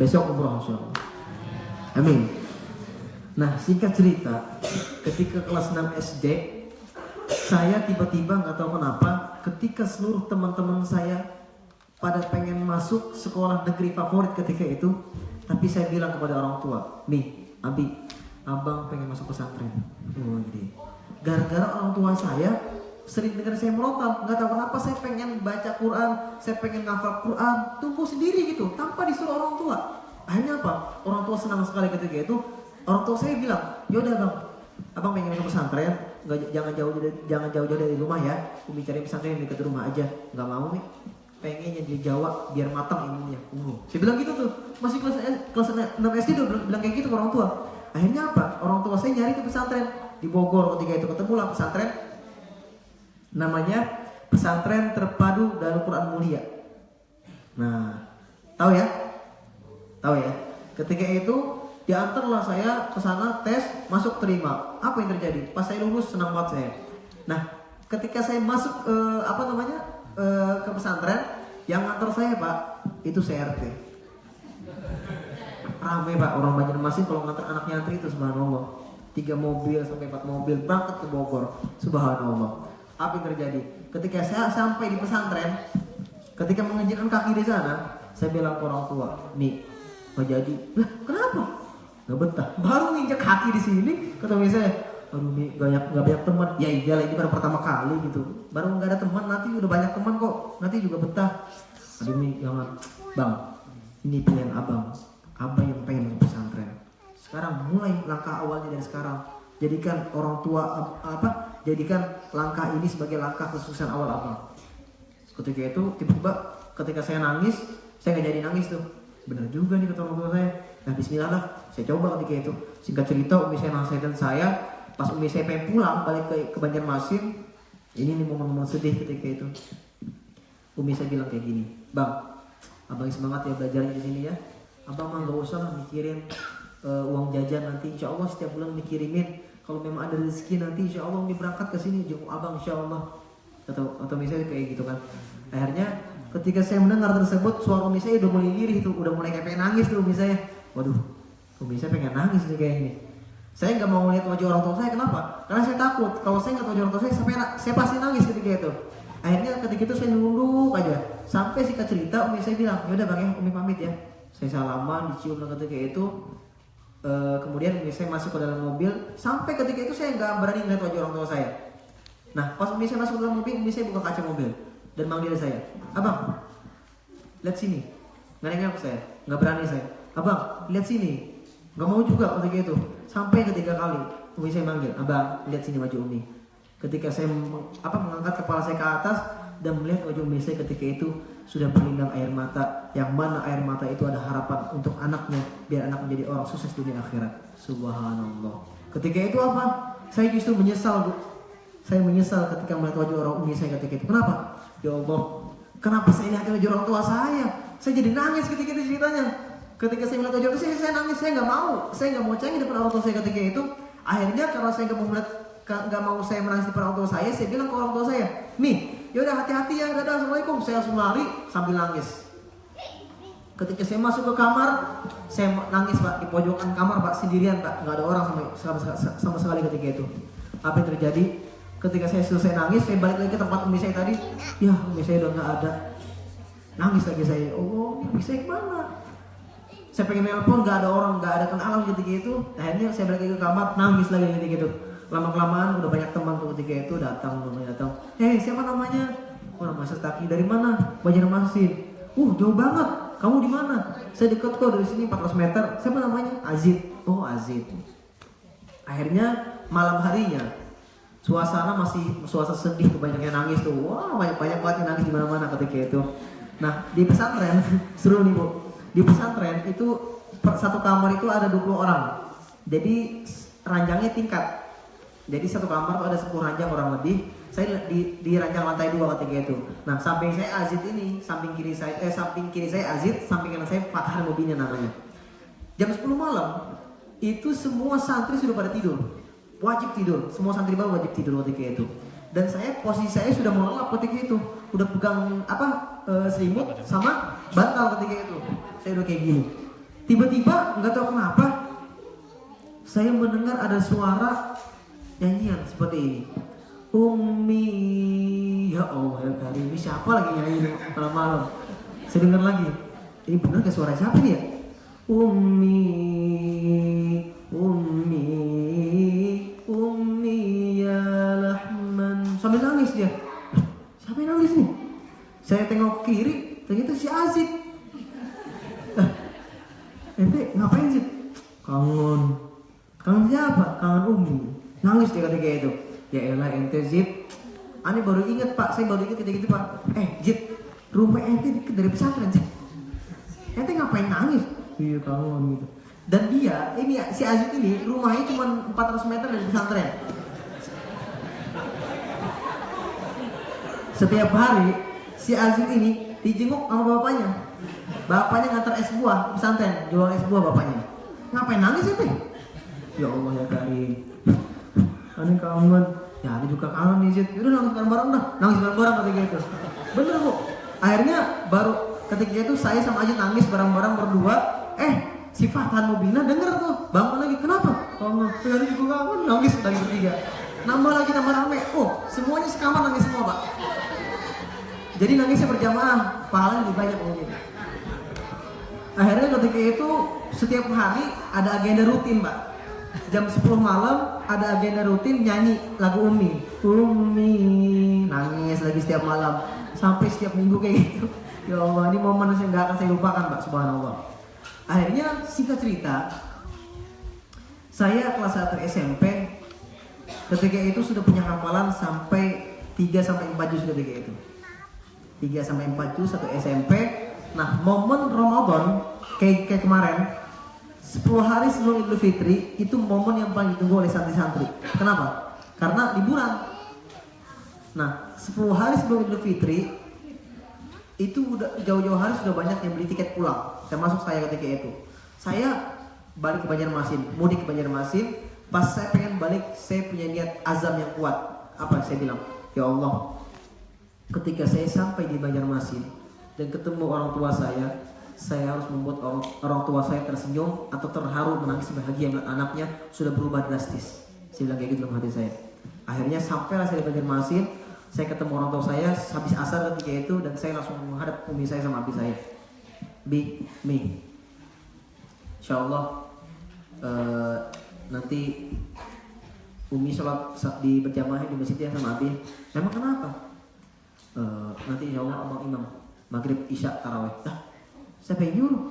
Besok umroh insyaallah. Amin. Nah, singkat cerita, ketika kelas 6 SD, saya tiba-tiba nggak tahu kenapa, ketika seluruh teman-teman saya pada pengen masuk sekolah negeri favorit ketika itu, tapi saya bilang kepada orang tua, nih, Abi, abang pengen masuk pesantren. Oh, gitu. Gara-gara orang tua saya sering dengar saya merotal, nggak tahu kenapa saya pengen baca Quran, saya pengen ngafal Quran, tumbuh sendiri gitu, tanpa disuruh orang tua. Akhirnya apa? Orang tua senang sekali ketika itu. Orang tua saya bilang, yaudah bang, abang pengen masuk pesantren, jangan jauh-jauh dari rumah ya. Umi cari pesantren yang dekat rumah aja. Nggak mau nih. pengennya di Jawa biar matang ilmunya. Saya bilang gitu tuh, masih kelas 6 SD udah bilang kayak gitu ke orang tua. Akhirnya apa? Orang tua saya nyari ke pesantren di Bogor ketika itu, ketemu lah pesantren namanya Pesantren Terpadu Darul Quran Mulia. Nah, tahu ya? Tahu ya? Ketika itu diantarlah saya ke sana, tes, masuk, terima. Apa yang terjadi? Pas saya lulus senang banget saya. Nah, ketika saya masuk ke pesantren, yang ngantar saya Pak, itu CRT. Ramai Pak, orang Banjarmasin kalau ngantar anak nyantri itu subhanallah. 3 mobil sampai 4 mobil berangkat ke Bogor. Subhanallah. Apa yang terjadi? Ketika saya sampai di pesantren, ketika menginjakkan kaki di sana, saya bilang ke orang tua, nih, nggak jadi. Lah, kenapa? Nggak betah. Baru nginjak kaki di sini, kata saya, aduh nih nggak banyak teman. Ya iyalah, ini baru pertama kali gitu. Baru nggak ada teman, nanti udah banyak teman kok. Nanti juga betah. Aduh nih, jangan, bang. Ini pilihan abang. Abang yang pengen ke pesantren. Sekarang mulai langkah awalnya dari sekarang. Jadikan orang tua jadikan langkah ini sebagai langkah kesuksesan awal abang. Ketika itu tiba-tiba ketika saya nangis, saya nggak jadi nangis tuh. Benar juga nih kata orang tua saya. Nah bismillah lah, saya coba ketika itu. Singkat cerita umi saya nasihatin saya. Pas umi saya pengen pulang balik ke Banjarmasin, ini nih momen-momen sedih ketika itu. Umi saya bilang kayak gini, bang, abang semangat ya belajarnya di sini ya. Abang mah nggak usah lah mikirin uang jajan nanti, insya Allah setiap bulan dikirimin. Kalau memang ada rezeki nanti insya Allah umi berangkat ke sini jenguk abang insya Allah. Atau misalnya kayak gitu kan. Akhirnya ketika saya mendengar tersebut, suara umi saya udah mulai lirih tuh, udah mulai kayak pengen nangis tuh umi saya. Waduh, umi saya pengen nangis nih kayak ini. Saya nggak mau lihat wajah orang tua saya, kenapa? Karena saya takut kalau saya nggak tahu wajah orang tua saya pasti nangis ketika itu. Akhirnya ketika itu saya nunduk aja sampai singkat cerita umi saya bilang, ya udah bang ya, umi pamit ya. Saya salaman, dicium ketika itu. Kemudian saya masuk ke dalam mobil. Sampai ketika itu saya nggak berani ngeliat wajah orang tua saya. Nah pas saya masuk ke dalam mobil, saya buka kaca mobil dan manggil saya, abang, lihat sini. Nggak nengok saya, nggak berani saya. Abang, lihat sini. Nggak mau juga ketika itu. Sampai ketiga kali umi saya manggil, abang, lihat sini wajah umi. Ketika saya mengangkat kepala saya ke atas dan melihat wajah umi saya ketika itu sudah berlinang air mata, yang mana air mata itu ada harapan untuk anaknya biar anak menjadi orang sukses dunia akhirat. Subhanallah. Ketika itu apa? Saya justru menyesal, Bu. Saya menyesal ketika melihat wajah orang umi saya ketika itu. Kenapa? Ya Allah, kenapa saya lihat wajah orang tua saya? Saya jadi nangis ketika itu ceritanya. Ketika saya melihat wajah orang tua saya nangis. Saya nggak mau cengeng depan orang tua saya ketika itu. Akhirnya karena saya nggak mau saya menangis depan orang tua saya bilang ke orang tua saya, nih, yaudah hati-hati ya, dadah, assalamualaikum. Saya langsung lari sambil nangis. Ketika saya masuk ke kamar, saya nangis Pak, di pojokan kamar Pak, sendirian Pak, nggak ada orang sama sekali ketika itu. Apa yang terjadi? Ketika saya selesai nangis, saya balik lagi ke tempat umi saya tadi. Ya, umi saya udah nggak ada. Nangis lagi saya, oh, umi saya kemana? Saya pengen nelpon, nggak ada orang, nggak ada kenalan ketika itu. Akhirnya saya balik lagi ke kamar, nangis lagi ketika itu. Lama-kelamaan udah banyak teman tuh ketika itu datang. Hei, siapa namanya? Oh, nama saya Taki. Dari mana? Banjarmasin. Jauh banget. Kamu di mana? Saya dekat kok dari sini 400 meter. Siapa namanya? Azid. Oh, Azid. Akhirnya malam harinya suasana sedih, kebanyakan nangis tuh. Wah, banyak banget yang nangis di mana-mana ketika itu. Nah, di pesantren seru nih, Bu. Di pesantren itu satu kamar itu ada 20 orang. Jadi ranjangnya tingkat. Jadi satu kamar tuh ada 10 ranjang kurang lebih. Saya di ranjang lantai 2 ketika itu. Nah, samping saya Azid ini, samping kiri saya Azid, samping kanan saya Fathar Mubinnya namanya. Jam 10 malam itu semua santri sudah pada tidur. Wajib tidur, semua santri baru wajib tidur ketika itu. Dan posisi saya sudah mau lelap ketika itu. Udah pegang selimut sama bantal ketika itu. Saya udah kayak gini. Tiba-tiba nggak tahu kenapa saya mendengar ada suara nyanyian seperti ini. Ummi, ya Allah ya kali ini siapa lagi nyanyi malam-malam? Saya dengar lagi. Ini benar ke suara siapa nih ya? Ummi, ummi, ummi ya Rahman. Sambil nangis dia. Siapa yang nangis nih? Saya tengok kiri, ternyata si Azid. Ente ngapain sih? Kangen. Kangen siapa? Kangen Ummi. Nangis dia ketika itu. Ya elah ente Zid. Aneh baru ingat Pak, saya baru ingat ketika itu Pak. Zid, rumah ente deket dari pesantren sih. Ente ngapain nangis? Iya kamu gitu. Dan dia, ini si Azid ini rumahnya cuma 400 meter dari pesantren. Setiap hari si Azid ini dijenguk sama bapaknya. Bapaknya ngantar es buah pesantren, jual es buah bapaknya. Ngapain nangis itu? Ya Allah ya Karim. Aneh kangen. Ya ini juga kangen nih Zid. Udah nangis bareng-bareng dah. Nangis bareng-bareng ketika itu. Bener kok. Akhirnya baru ketika itu saya sama Azid nangis bareng-bareng berdua. Si Fahtan Mubina denger tuh. Bangun lagi. Kenapa? Kangen. Ya ini juga kangen. Nangis lagi bertiga. Nambah lagi nambah rame. Semuanya sekamar nangis semua Pak. Jadi nangisnya berjamaah. Pahalanya lebih banyak mungkin. Akhirnya ketika itu setiap hari ada agenda rutin Pak. Jam 10 malam ada agenda rutin nyanyi lagu Umi. Nangis lagi setiap malam. Sampai setiap minggu kayak gitu. Ya Allah, ini momen yang gak akan saya lupakan Pak, subhanallah. Akhirnya singkat cerita, saya kelas 1 SMP ketika itu sudah punya hafalan sampai 3-4 juz ketika itu. 3-4 juz satu SMP. Nah, momen Ramadan kayak kemarin 10 hari sebelum Idul Fitri itu momen yang paling ditunggu oleh santri-santri. Kenapa? Karena liburan. Nah, 10 hari sebelum Idul Fitri itu udah jauh-jauh hari sudah banyak yang beli tiket pulang. Termasuk saya ketika itu. Saya balik ke Banjarmasin, mudik ke Banjarmasin. Pas saya pengen balik, saya punya niat azam yang kuat. Apa saya bilang? Ya Allah, ketika saya sampai di Banjarmasin dan ketemu orang tua saya harus membuat orang tua saya tersenyum atau terharu menangis bahagia melihat anaknya sudah berubah drastis. Saya bilang kayak gitu dalam hati saya. Akhirnya sampailah saya di Banjarmasin, saya ketemu orang tua saya habis asar ketika itu dan saya langsung menghadap umi saya sama abi saya. Mi, insyaallah nanti umi sholat di berjamaah di masjid ya sama abi. Memang kenapa? Nanti insyaallah abang imam maghrib isya tarawih. Siapa yang nyuruh?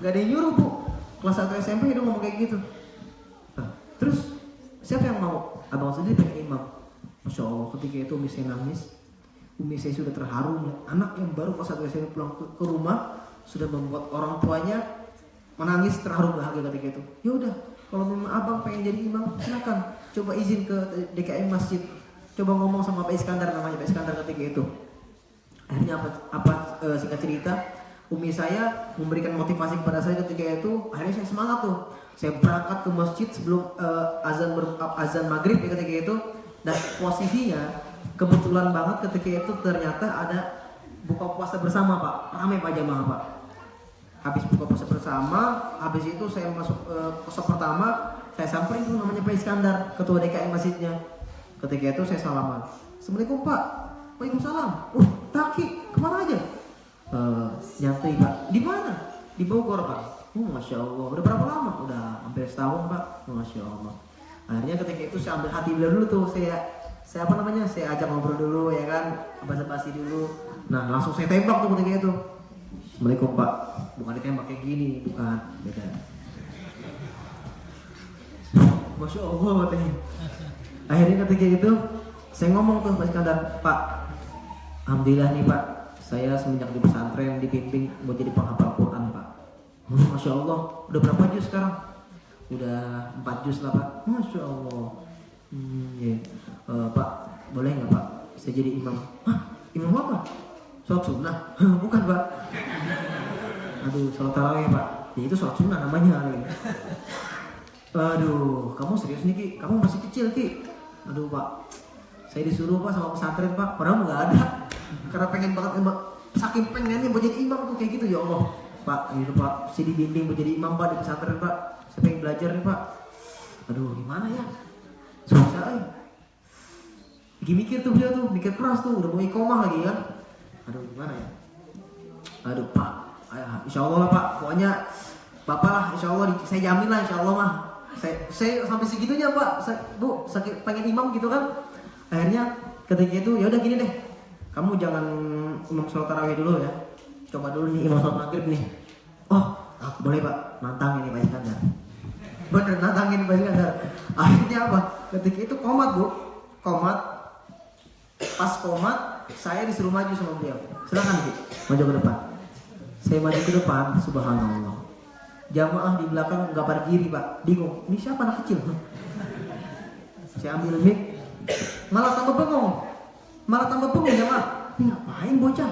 Gak ada yang nyuruh Bu. Kelas 1 SMP udah ngomong kayak gitu. Terus siapa yang mau? Abang sendiri pengen imam. Masya Allah ketika itu umi saya nangis. Umi saya sudah terharu. Anak yang baru kelas 1 SMP pulang ke rumah sudah membuat orang tuanya menangis terharu bahagia ketika itu. Ya udah, kalau memang abang pengen jadi imam silakan. Coba izin ke DKM masjid. Coba ngomong sama Pak Iskandar, namanya Pak Iskandar ketika itu. Akhirnya singkat cerita, umi saya memberikan motivasi kepada saya ketika itu. Akhirnya saya semangat tuh. Saya berangkat ke masjid sebelum azan maghrib ketika itu. Dan posisinya kebetulan banget ketika itu ternyata ada buka puasa bersama Pak. Ramai Pak jamaah Pak. Habis buka puasa bersama, habis itu saya masuk ke sop pertama. Saya samperin tuh namanya Pak Iskandar, ketua DKM masjidnya. Ketika itu saya salaman. Assalamualaikum Pak. Waalaikumsalam. Taki, kemana aja? Nyantai Pak. Di mana? Di Bogor Pak. Masya Allah. Udah berapa lama? Udah hampir setahun Pak. Masya Allah. Akhirnya ketika itu saya ambil hati beliau dulu tuh. Saya apa namanya? Saya ajak ngobrol dulu ya kan. Basa-basi dulu. Nah langsung saya tembak tuh ketika itu. Assalamualaikum Pak. Bukan ditembak kayak gini. Bukan. Beda. Masya Allah katanya. Akhirnya ketika itu saya ngomong tuh Pak Iskandar, Pak, alhamdulillah nih Pak, saya semenjak di pesantren dibimbing buat jadi penghafal Quran Pak. Masya Allah, udah berapa juz sekarang? Udah 4 juz lah Pak. Masya Allah. Pak, boleh nggak Pak? Saya jadi imam. Imam apa? Sholat sunnah? Bukan Pak. Aduh, sholat tarawih Pak. Ya itu sholat sunnah namanya. Aduh, kamu serius nih Ki? Kamu masih kecil Ki? Aduh Pak, saya disuruh Pak sama pesantren Pak, padahal nggak ada. Karena pengen banget, saking pengennya mau jadi imam tuh kayak gitu ya Allah. Pak, ini Pak, saya dibimbing mau jadi imam Pak di pesantren Pak. Saya pengen belajar nih Pak. Aduh, gimana ya? Susah Lagi mikir tuh dia tuh, mikir keras tuh, udah mau iqomah lagi kan. Aduh, gimana ya? Aduh Pak, insya Allah lah Pak, pokoknya Bapak lah, insya Allah, saya jamin lah insya Allah mah. Saya sampai segitunya Pak, Bu, pengen imam gitu kan. Akhirnya ketika itu ya udah gini deh, kamu jangan imam sholat tarawih dulu ya, coba dulu nih imam sholat maghrib nih. Boleh Pak, nantangin nih Pak Iskandar. Bener nantangin nih Pak Iskandar. Akhirnya apa? Ketika itu komat Bu, komat. Pas komat saya disuruh maju sama beliau. Silakan Ki, maju ke depan. Saya maju ke depan, subhanallah. Jamaah di belakang nggak pada diri Pak, bingung. Ini siapa anak kecil? Saya ambil mic, malah tambah bengong jamaah. Ini ngapain bocah?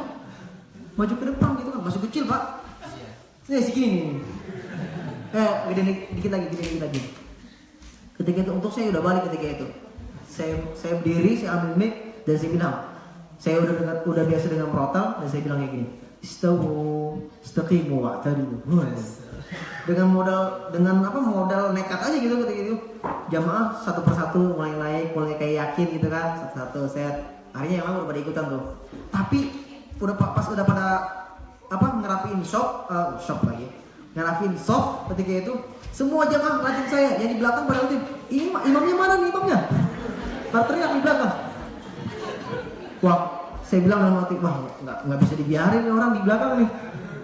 Maju ke depan gitu kan, masih kecil Pak. Saya segini nih. Gede dikit lagi. Ketika itu untuk saya udah balik ketika itu. Saya berdiri, saya ambil mic dan saya bilang, saya udah biasa dengan merotal dan saya bilang kayak gini, istaqimu wa'tadilu. Dengan modal nekat aja gitu ketika itu. Jamaah satu persatu mulai naik, mulai kayak yakin gitu kan, satu-satu set. Akhirnya yang lain udah pada ikutan tuh. Tapi pas udah pada ngerapiin ngerapin soft ketika itu, semua jamaah ngeliatin saya yang di belakang pada ngeliatin, imamnya mana nih imamnya? Pada teriak di belakang. Wah, saya bilang dalam hati, wah nggak bisa dibiarin nih orang di belakang nih.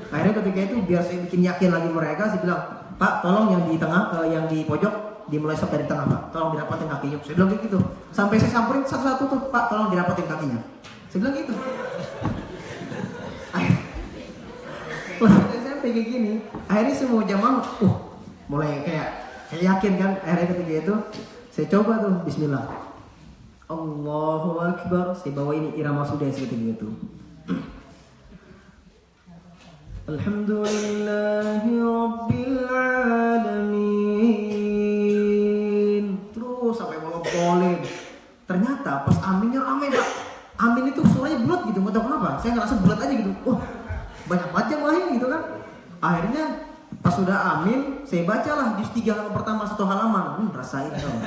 Akhirnya ketika itu biar saya bikin yakin lagi mereka, saya bilang, Pak tolong yang di tengah, yang di pojok dimulai stop dari tengah Pak, tolong dirapatin kakinya. Saya bilang gitu. Sampai saya samperin satu-satu tuh, Pak tolong dirapatin kakinya. Saya bilang gitu. Saya kayak gini. Akhirnya semua jamaah, mulai kayak yakin kan. Akhirnya ketika itu saya coba tuh Bismillah, Allahu Akbar. Saya bawa ini irama sudah seperti itu. Alhamdulillahi Rabbil Alamin. Terus sampai ngolok-ngolin. Ternyata pas aminnya rame Pak. Amin itu suaranya bulat gitu, nggak tahu kenapa. Saya ngerasa bulat aja gitu. Banyak banget jamaahnya gitu kan. Akhirnya pas sudah amin, saya bacalah juz 3 halaman pertama 1 halaman. Rasain dong.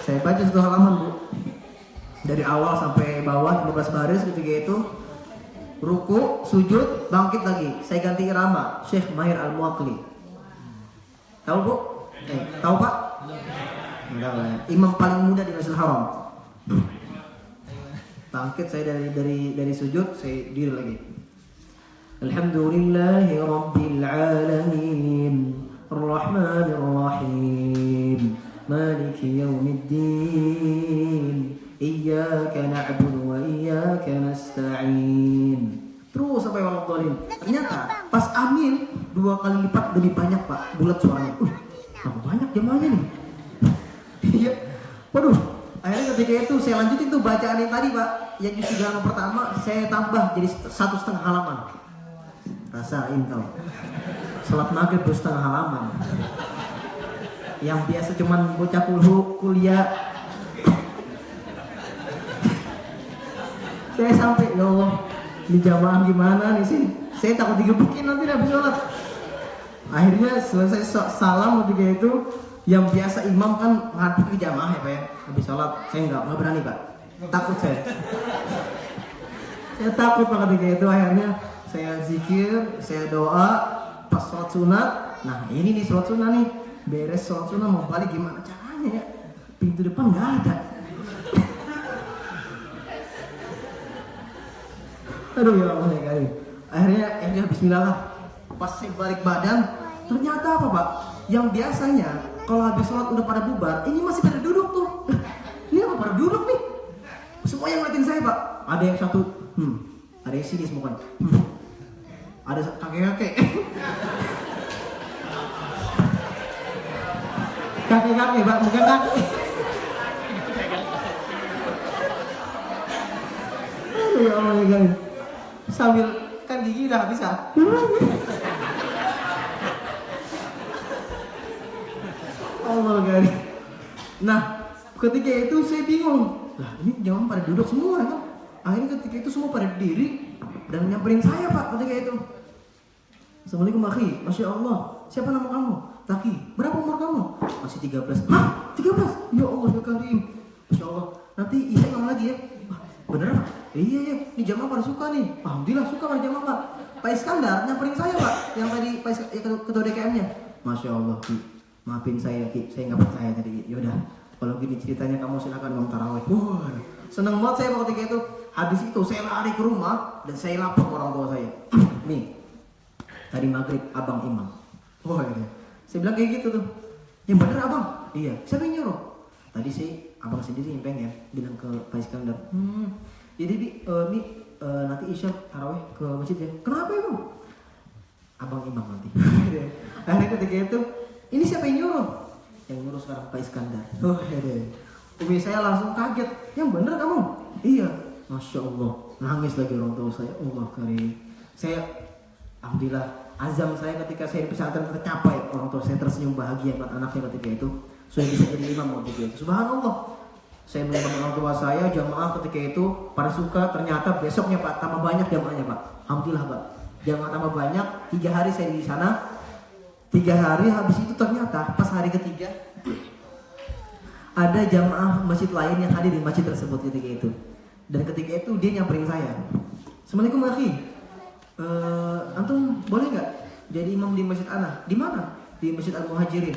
Saya baca 1 halaman Bu. Dari awal sampai bawah 15 baris ketika itu. Ruku, sujud, bangkit lagi. Saya ganti irama, Syekh Mahir Al-Muwakili. Tahu Bu? Tahu Pak? Enggak lah. Imam paling muda di Masjidil Haram. Bangkit saya dari sujud, saya diri lagi. Alhamdulillahi Rabbil Alamin, Ar-Rahmanir Rahim, Maliki Yaumiddin, Iyyaka na'budu wa iyyaka nasta'in. Terus sampai waladhdallin. Ternyata pas amin 2 kali lipat lebih banyak Pak, bulat suaranya. Banyak jamaahnya nih. Iya. Waduh. Akhirnya ketika itu saya lanjutin tuh bacaan yang tadi Pak, yang juz 3 halaman pertama saya tambah jadi 1,5 halaman. Rasain tau. Salat maghrib 2,5 halaman. Yang biasa cuman bocah kuliah. Saya sampai, ya Allah, ini jamaah gimana nih sih? Saya takut digebukin nanti habis sholat. Akhirnya selesai salam ketika itu, yang biasa imam kan ngadep ke jamaah ya Pak ya. Habis sholat, saya nggak berani Pak. Takut saya. Saya takut Pak ketika itu. Akhirnya saya zikir, saya doa pas sholat sunat. Nah ini nih sholat sunat nih. Beres sholat sunat mau balik gimana caranya ya? Pintu depan nggak ada. Aduh ya Allah ya kali. Akhirnya bismillah lah. Pas saya balik badan, ternyata apa Pak? Yang biasanya kalau habis sholat udah pada bubar, ini masih pada duduk tuh. Ini apa pada duduk nih? Semua yang ngeliatin saya Pak. Ada yang satu, ada yang sini semuanya. Ada kakek-kakek. Kakek-kakek Pak, bukan kakek. Aduh ya Allah ya kali. Sambil kan gigi udah habis kan? Allah kali. Nah, ketika itu saya bingung. Lah, ini jangan pada duduk semua kan? Akhirnya ketika itu semua pada berdiri dan nyamperin saya Pak ketika itu. Assalamualaikum akhi, Masya Allah. Siapa nama kamu? Taki. Berapa umur kamu? Masih 13. Hah? 13? Ya Allah ya Karim. Masya Allah. Nanti Isa ngomong lagi ya. Beneran? Iya ya, ini jamaah pada suka nih. Alhamdulillah suka pada jamaah Pak. Pak Iskandar nyamperin saya Pak, yang tadi ketua DKM-nya. Masya Allah Ki, maafin saya Ki, saya nggak percaya tadi. Yaudah, kalau gini ceritanya kamu silakan ngomong tarawih. Seneng banget saya ketika itu. Habis itu saya lari ke rumah dan saya lapor ke orang tua saya. Nih, tadi maghrib abang imam. Iya. Saya bilang kayak gitu tuh. Yang bener abang? Iya. Siapa yang nyuruh? Tadi sih abang sendiri yang pengen bilang ke Pak Iskandar, jadi Bi, nanti Isya tarawih ke masjid ya. Kenapa ya bang? Abang imam nanti. Akhirnya ketika itu, ini siapa yang nyuruh? Yang nyuruh sekarang Pak Iskandar. Oh ya deh. Umi saya langsung kaget. Yang bener kamu? Iya. Masya Allah. Nangis lagi orang tua saya. Allah karim. Saya, alhamdulillah, azam saya ketika saya di pesantren tercapai. Orang tua saya tersenyum bahagia buat anaknya ketika itu. Sudah bisa jadi imam waktu itu. Subhanallah. Saya melihat orang tua saya jamaah ketika itu pada suka, ternyata besoknya Pak tambah banyak jamaahnya Pak. Alhamdulillah Pak. Jamaah tambah banyak. 3 hari saya di sana. 3 hari habis itu ternyata pas hari ketiga ada jamaah masjid lain yang hadir di masjid tersebut ketika itu. Dan ketika itu dia nyamperin saya. Assalamualaikum akhi. Antum boleh nggak jadi imam di masjid ana? Di mana? Di Masjid Al-Muhajirin.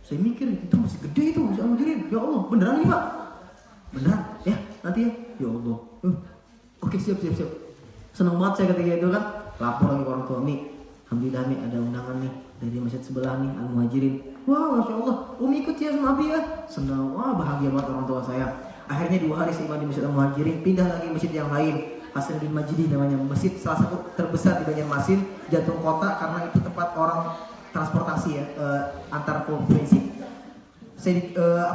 Saya mikir itu masih gede itu Masjid Al-Muhajirin. Ya Allah, beneran nih Pak? Beneran? Ya, nanti ya. Ya Allah. Oke, siap. Senang banget saya ketika itu kan. Lapor lagi ke orang tua nih. Alhamdulillah nih ada undangan nih dari masjid sebelah nih Al-Muhajirin. Wah, Masya Allah, Umi ikut ya sama Abi ya. Senang, wah bahagia banget orang tua saya. Akhirnya 2 hari saya imam di Masjid Al-Muhajirin, pindah lagi masjid yang lain. Hasan bin Majdi namanya, masjid salah satu terbesar di Banjarmasin, jantung kota karena itu tempat orang transportasi ya, antar provinsi. Saya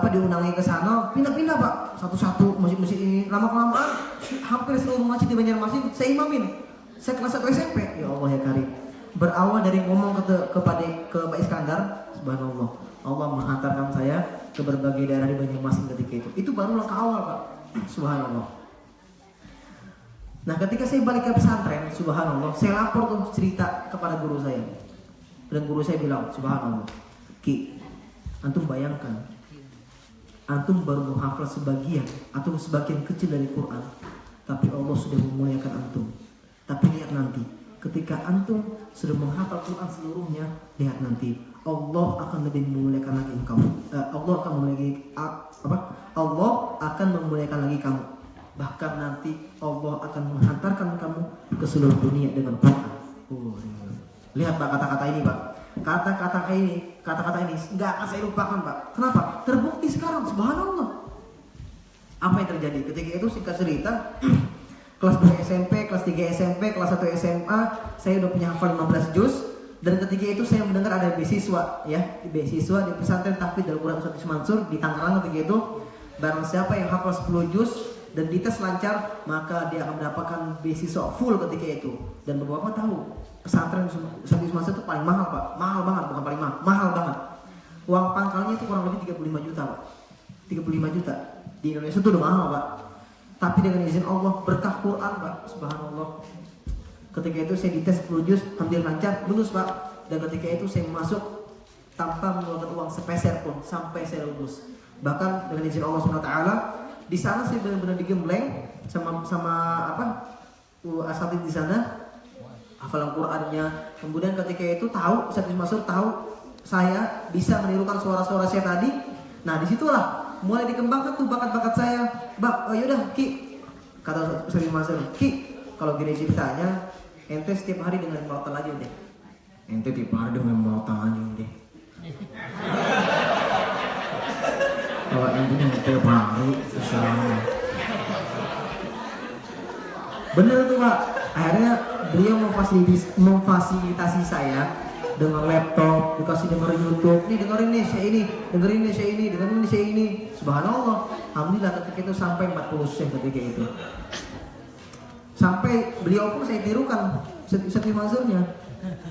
diundangi ke sana, pindah-pindah Pak, satu-satu masjid-masjid ini. Lama-kelamaan hampir seluruh masjid di Banjarmasin saya imamin. Saya kelas 1 SMP, ya Allah ya karim. Berawal dari ngomong ke Pak Iskandar, subhanallah, Allah menghantarkan saya ke berbagai daerah di Banjarmasin ketika itu. Itu baru langkah awal Pak, subhanallah. Nah ketika saya balik ke pesantren, subhanallah, saya lapor tuh cerita kepada guru saya. Dan guru saya bilang, subhanallah, Ki, antum bayangkan, antum baru menghafal sebagian atau sebagian kecil dari Quran, tapi Allah sudah memuliakan antum. Tapi lihat nanti, ketika antum sudah menghafal Quran seluruhnya, lihat nanti Allah akan lebih memuliakan lagi kamu. Allah akan memuliakan lagi kamu. Bahkan nanti Allah akan menghantarkan kamu ke seluruh dunia dengan Quran. Lihat Pak kata-kata ini Pak. Kata-kata ini nggak akan saya lupakan Pak. Kenapa? Terbukti sekarang, subhanallah. Apa yang terjadi? Ketika itu singkat cerita, kelas 2 SMP, kelas 3 SMP, kelas 1 SMA, saya udah punya hafal 15 juz. Dan ketika itu saya mendengar ada beasiswa ya, beasiswa di pesantren Tahfidz Al-Quran Ustaz Mansur di Tangerang ketika itu. Barang siapa yang hafal 10 juz dan dites lancar, maka dia akan mendapatkan beasiswa full ketika itu. Dan beberapa tahu pesantren Ustaz Mansur itu paling mahal Pak. Mahal banget, bukan paling mahal, mahal banget. Uang pangkalnya itu kurang lebih 35 juta Pak. 35 juta. Di Indonesia itu udah mahal Pak. Tapi dengan izin Allah, berkah Quran Pak, subhanallah. Ketika itu saya dites 10 juz, hampir lancar, lulus Pak. Dan ketika itu saya masuk tanpa mengeluarkan uang sepeser pun sampai saya lulus. Bahkan dengan izin Allah SWT, di sana saya benar-benar digembleng sama asatidz di sana, hafalan Qurannya. Kemudian ketika itu tahu, Ustaz Mansur tahu saya bisa menirukan suara-suara saya tadi. Nah disitulah mulai dikembangkan tuh bakat-bakat saya. Yaudah Ki, kata Ustaz Mansur, Ki, kalau gini ceritanya, ente setiap hari dengan murotal aja deh. Ente tiap hari dengan murotal aja deh. Kalau ente dengan tiap hari, insyaallah. Bener tuh Pak. Akhirnya beliau memfasilitasi saya dengan laptop, dikasih denger YouTube, nih dengerin nih saya ini, dengerin nih saya ini. Subhanallah. Alhamdulillah ketika itu sampai 40 sen ketika itu. Sampai beliau pun saya tirukan Ustaz Mansurnya.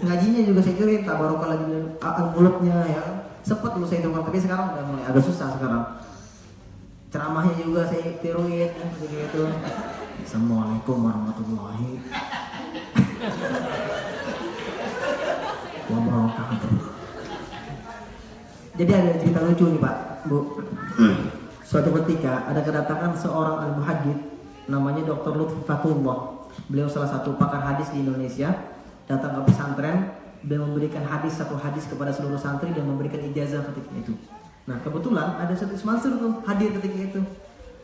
Ngajinya juga saya tiruin, tabarokah lagi al-muluknya ya. Sempat dulu saya tirukan, tapi sekarang udah mulai agak susah sekarang. Ceramahnya juga saya tiruin ketika itu. Assalamualaikum warahmatullahi wabarakatuh. Jadi ada cerita lucu nih Pak, Bu. Suatu ketika ada kedatangan seorang al-muhaddits namanya Dr. Lutfi Fatullah. Beliau salah satu pakar hadis di Indonesia, datang ke pesantren dan memberikan satu hadis kepada seluruh santri dan memberikan ijazah ketika itu. Nah kebetulan ada Ustaz Mansur tuh hadir ketika itu.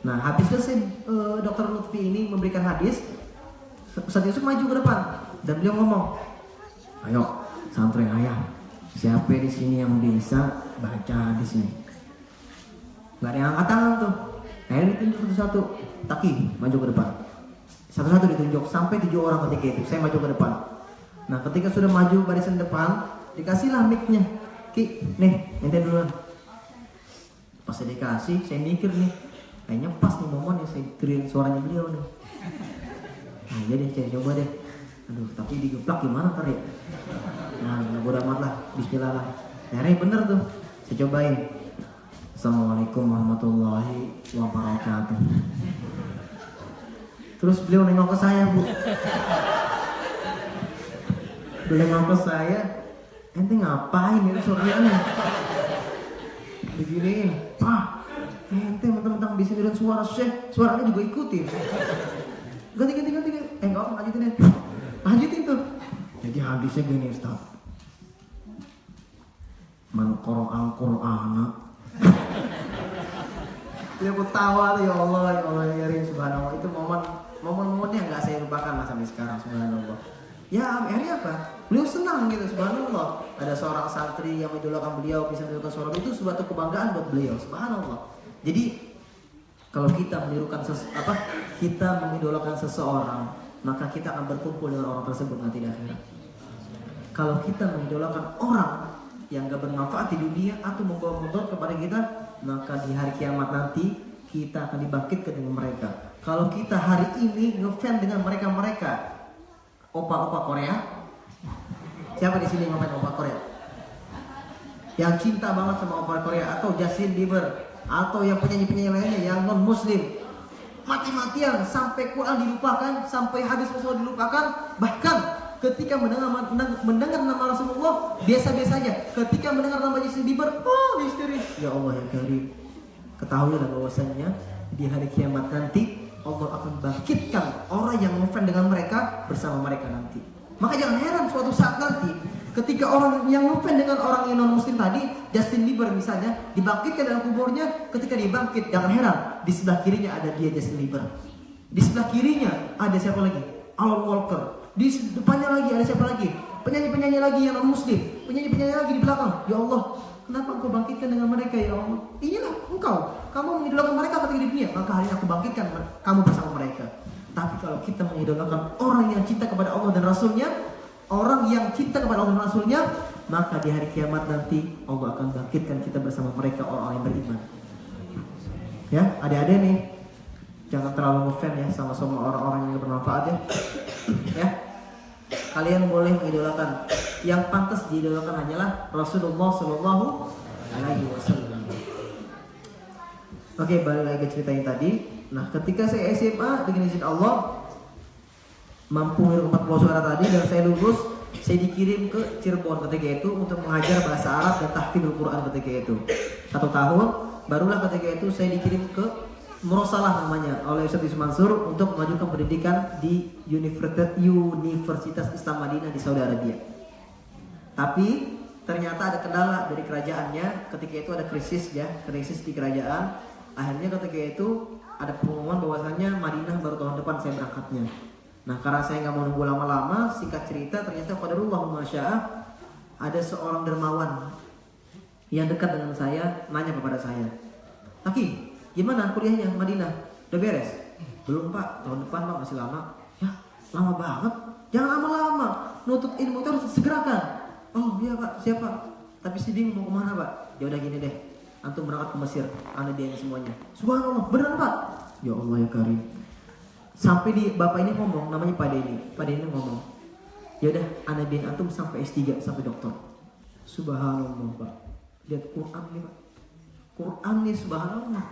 Nah habis selesai Dr. Lutfi ini memberikan hadis, Ustaz Yusuf maju ke depan dan beliau ngomong, ayo santri ayah, siapa di sini yang bisa baca hadis ini? Gak ada yang angkat tangan tuh. Akhirnya ditunjuk satu-satu. Taki, maju ke depan. Satu-satu ditunjuk sampai 7 orang ketika itu. Saya maju ke depan. Nah ketika sudah maju barisan depan, dikasihlah mic-nya. Ki, nih, ente duluan. Pas saya dikasih, saya mikir nih, kayaknya pas nih momen yang saya dengerin suaranya beliau nih. Nah jadi saya coba deh. Aduh, tapi digeplak gimana ntar ya? Nah, bodo amat lah, bismillah lah. Akhirnya bener tuh, saya cobain. Assalamualaikum warahmatullahi wabarakatuh. Terus beliau nengok ke saya, Bu. Beliau nengok ke saya, ente ngapain itu suaranya? Beginiin, Pak, ente mentang-mentang bisa dengerin suara Syekh, suaranya juga ikutin. Ganti, enggak apa, lanjutin deh. Lanjutin tuh. Jadi hadisnya gini, Ustaz. Man qara'al Qur'ana. Dia ketawa tuh, ya Allah ya Karim, subhanallah. Itu momen-momennya nggak saya lupakan lah sampai sekarang, subhanallah. Ya akhirnya apa? Beliau senang gitu, subhanallah. Ada seorang santri yang mengidolakan beliau, bisa menirukan suara itu suatu kebanggaan buat beliau, subhanallah. Jadi kalau kita kita mengidolakan seseorang, maka kita akan berkumpul dengan orang tersebut nanti di akhirat. Kalau kita mengidolakan orang yang gak bermanfaat di dunia atau membawa mudarat kepada kita, maka di hari kiamat nanti kita akan dibangkitkan dengan mereka. Kalau kita hari ini ngefans dengan mereka opa-opa Korea, siapa di sini ngefans opa Korea? Yang cinta banget sama opa Korea, atau Justin Bieber, atau yang penyanyi-penyanyi lainnya yang non Muslim, mati-matian sampai Quran dilupakan, sampai hadis Rasul dilupakan, bahkan ketika mendengar nama Rasulullah biasa-biasa aja. Ketika mendengar nama Justin Bieber, histeris. Ya Allah ya Karim, ketahuilah bahwasanya di hari kiamat nanti Allah akan bangkitkan orang yang ngefans dengan mereka bersama mereka nanti. Maka jangan heran suatu saat nanti ketika orang yang ngefans dengan orang yang non muslim tadi, Justin Bieber misalnya, dibangkitkan dalam kuburnya. Ketika dia bangkit, jangan heran di sebelah kirinya ada dia, Justin Bieber. Di sebelah kirinya ada siapa lagi? Alan Walker. Di depannya lagi ada siapa lagi? Penyanyi-penyanyi lagi yang non muslim, penyanyi-penyanyi lagi di belakang. Ya Allah, kenapa engkau bangkitkan dengan mereka ya Allah? Inilah engkau, kamu mengidolakan mereka ketika di dunia, maka hari ini aku bangkitkan kamu bersama mereka. Tapi kalau kita mengidolakan orang yang cinta kepada Allah dan Rasulnya, orang yang cinta kepada Allah dan Rasulnya, maka di hari kiamat nanti Allah akan bangkitkan kita bersama mereka, orang-orang yang beriman. Ya, adik-adik nih, jangan terlalu ngefans ya sama orang-orang yang bermanfaat ya. Ya, kalian boleh mengidolakan. Yang pantas diidolakan hanyalah Rasulullah Shallallahu Alaihi Wasallam. Oke, balik lagi ke cerita yang tadi. Nah, ketika saya SMA dengan izin Allah mampu meniru 40 suara tadi dan saya lulus, saya dikirim ke Cirebon ketika itu untuk mengajar bahasa Arab dan tahfidzul Quran ketika itu. 1 tahun, barulah ketika itu saya dikirim ke Mursalah namanya oleh Ustaz Yusuf Mansur untuk melanjutkan pendidikan di Universitas Islam Madinah di Saudi Arabia. Tapi ternyata ada kendala dari kerajaannya. Ketika itu ada krisis di kerajaan. Akhirnya ketika itu ada pengumuman bahwasannya Madinah baru tahun depan saya berangkatnya. Nah, karena saya nggak mau nunggu lama-lama, singkat cerita ternyata qadarullah masya'ah ada seorang dermawan yang dekat dengan saya nanya kepada saya, "Taki, gimana kuliahnya Madinah? Udah beres?" "Belum Pak, tahun depan Pak, masih lama." "Ya, lama banget. Jangan lama-lama. Nuntut ilmu itu harus segerakan." "Oh iya Pak, siap Pak. Tapi si bingung mau kemana Pak?" "Ya udah gini deh, antum berangkat ke Mesir, anda dia semuanya." Subhanallah, beneran Pak? Ya Allah ya Karim. Sampai di bapak ini ngomong, namanya Pak Denny ngomong, "Ya udah, anda dia antum sampai S3 sampai doktor." Subhanallah Pak. Lihat Quran nih Pak. Quran nih, subhanallah.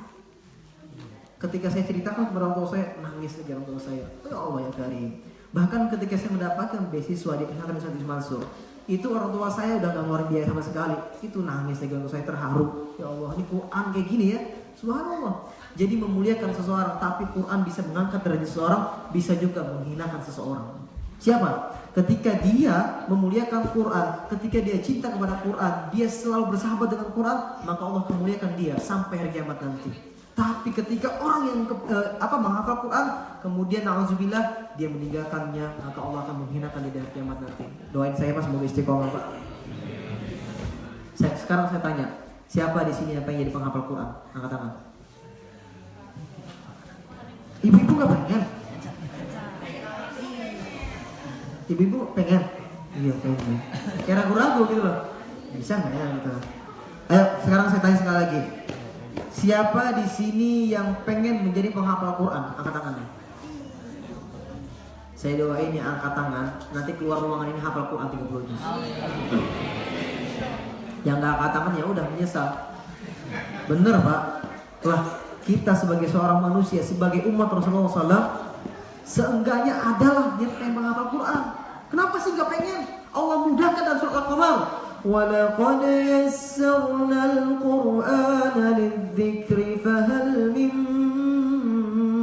Ketika saya ceritakan kepada orang tua saya, nangis lagi orang tua saya. Ya Allah ya Karim. Bahkan ketika saya mendapatkan beasiswa di pesantren Ustaz Yusuf Mansur, itu orang tua saya udah gak ngeluarin biaya sama sekali. Itu nangis lagi orang tua saya, terharu. Ya Allah, ini Quran kayak gini ya. Subhanallah. Jadi memuliakan seseorang, tapi Quran bisa mengangkat derajat seseorang, bisa juga menghinakan seseorang. Siapa? Ketika dia memuliakan Quran, ketika dia cinta kepada Quran, dia selalu bersahabat dengan Quran, maka Allah memuliakan dia sampai hari kiamat nanti. Tapi ketika orang yang menghafal Quran, kemudian na'udzubillah dia meninggalkannya, maka Allah akan menghinakan dia dari kiamat nanti. Doain saya Pak, semoga istiqomah Pak. Sekarang saya tanya, Siapa di sini yang pengen jadi penghafal Quran? Angkat tangan. Ibu-ibu nggak pengen? Ibu-ibu pengen? Iya pengen. Kayak ragu-ragu gitu loh. Bisa nggak ya gitu? Ayo sekarang saya tanya sekali lagi. Siapa di sini yang pengen menjadi penghafal Quran? Angkat tangannya. Saya doain ya angkat tangan. Nanti keluar ruangan ini hafal Quran 30 juz. Yang nggak angkat tangan ya udah menyesal. Bener Pak. Lah kita sebagai seorang manusia, sebagai umat Rasulullah SAW, seenggaknya adalah dia pengen menghafal Quran. Kenapa sih nggak pengen? Allah mudahkan dalam surat Al-Qamar. وَلَقَدْ يَسَّرْنَا الْقُرْآنَ لِلذِّكْرِ فَهَلْ مِن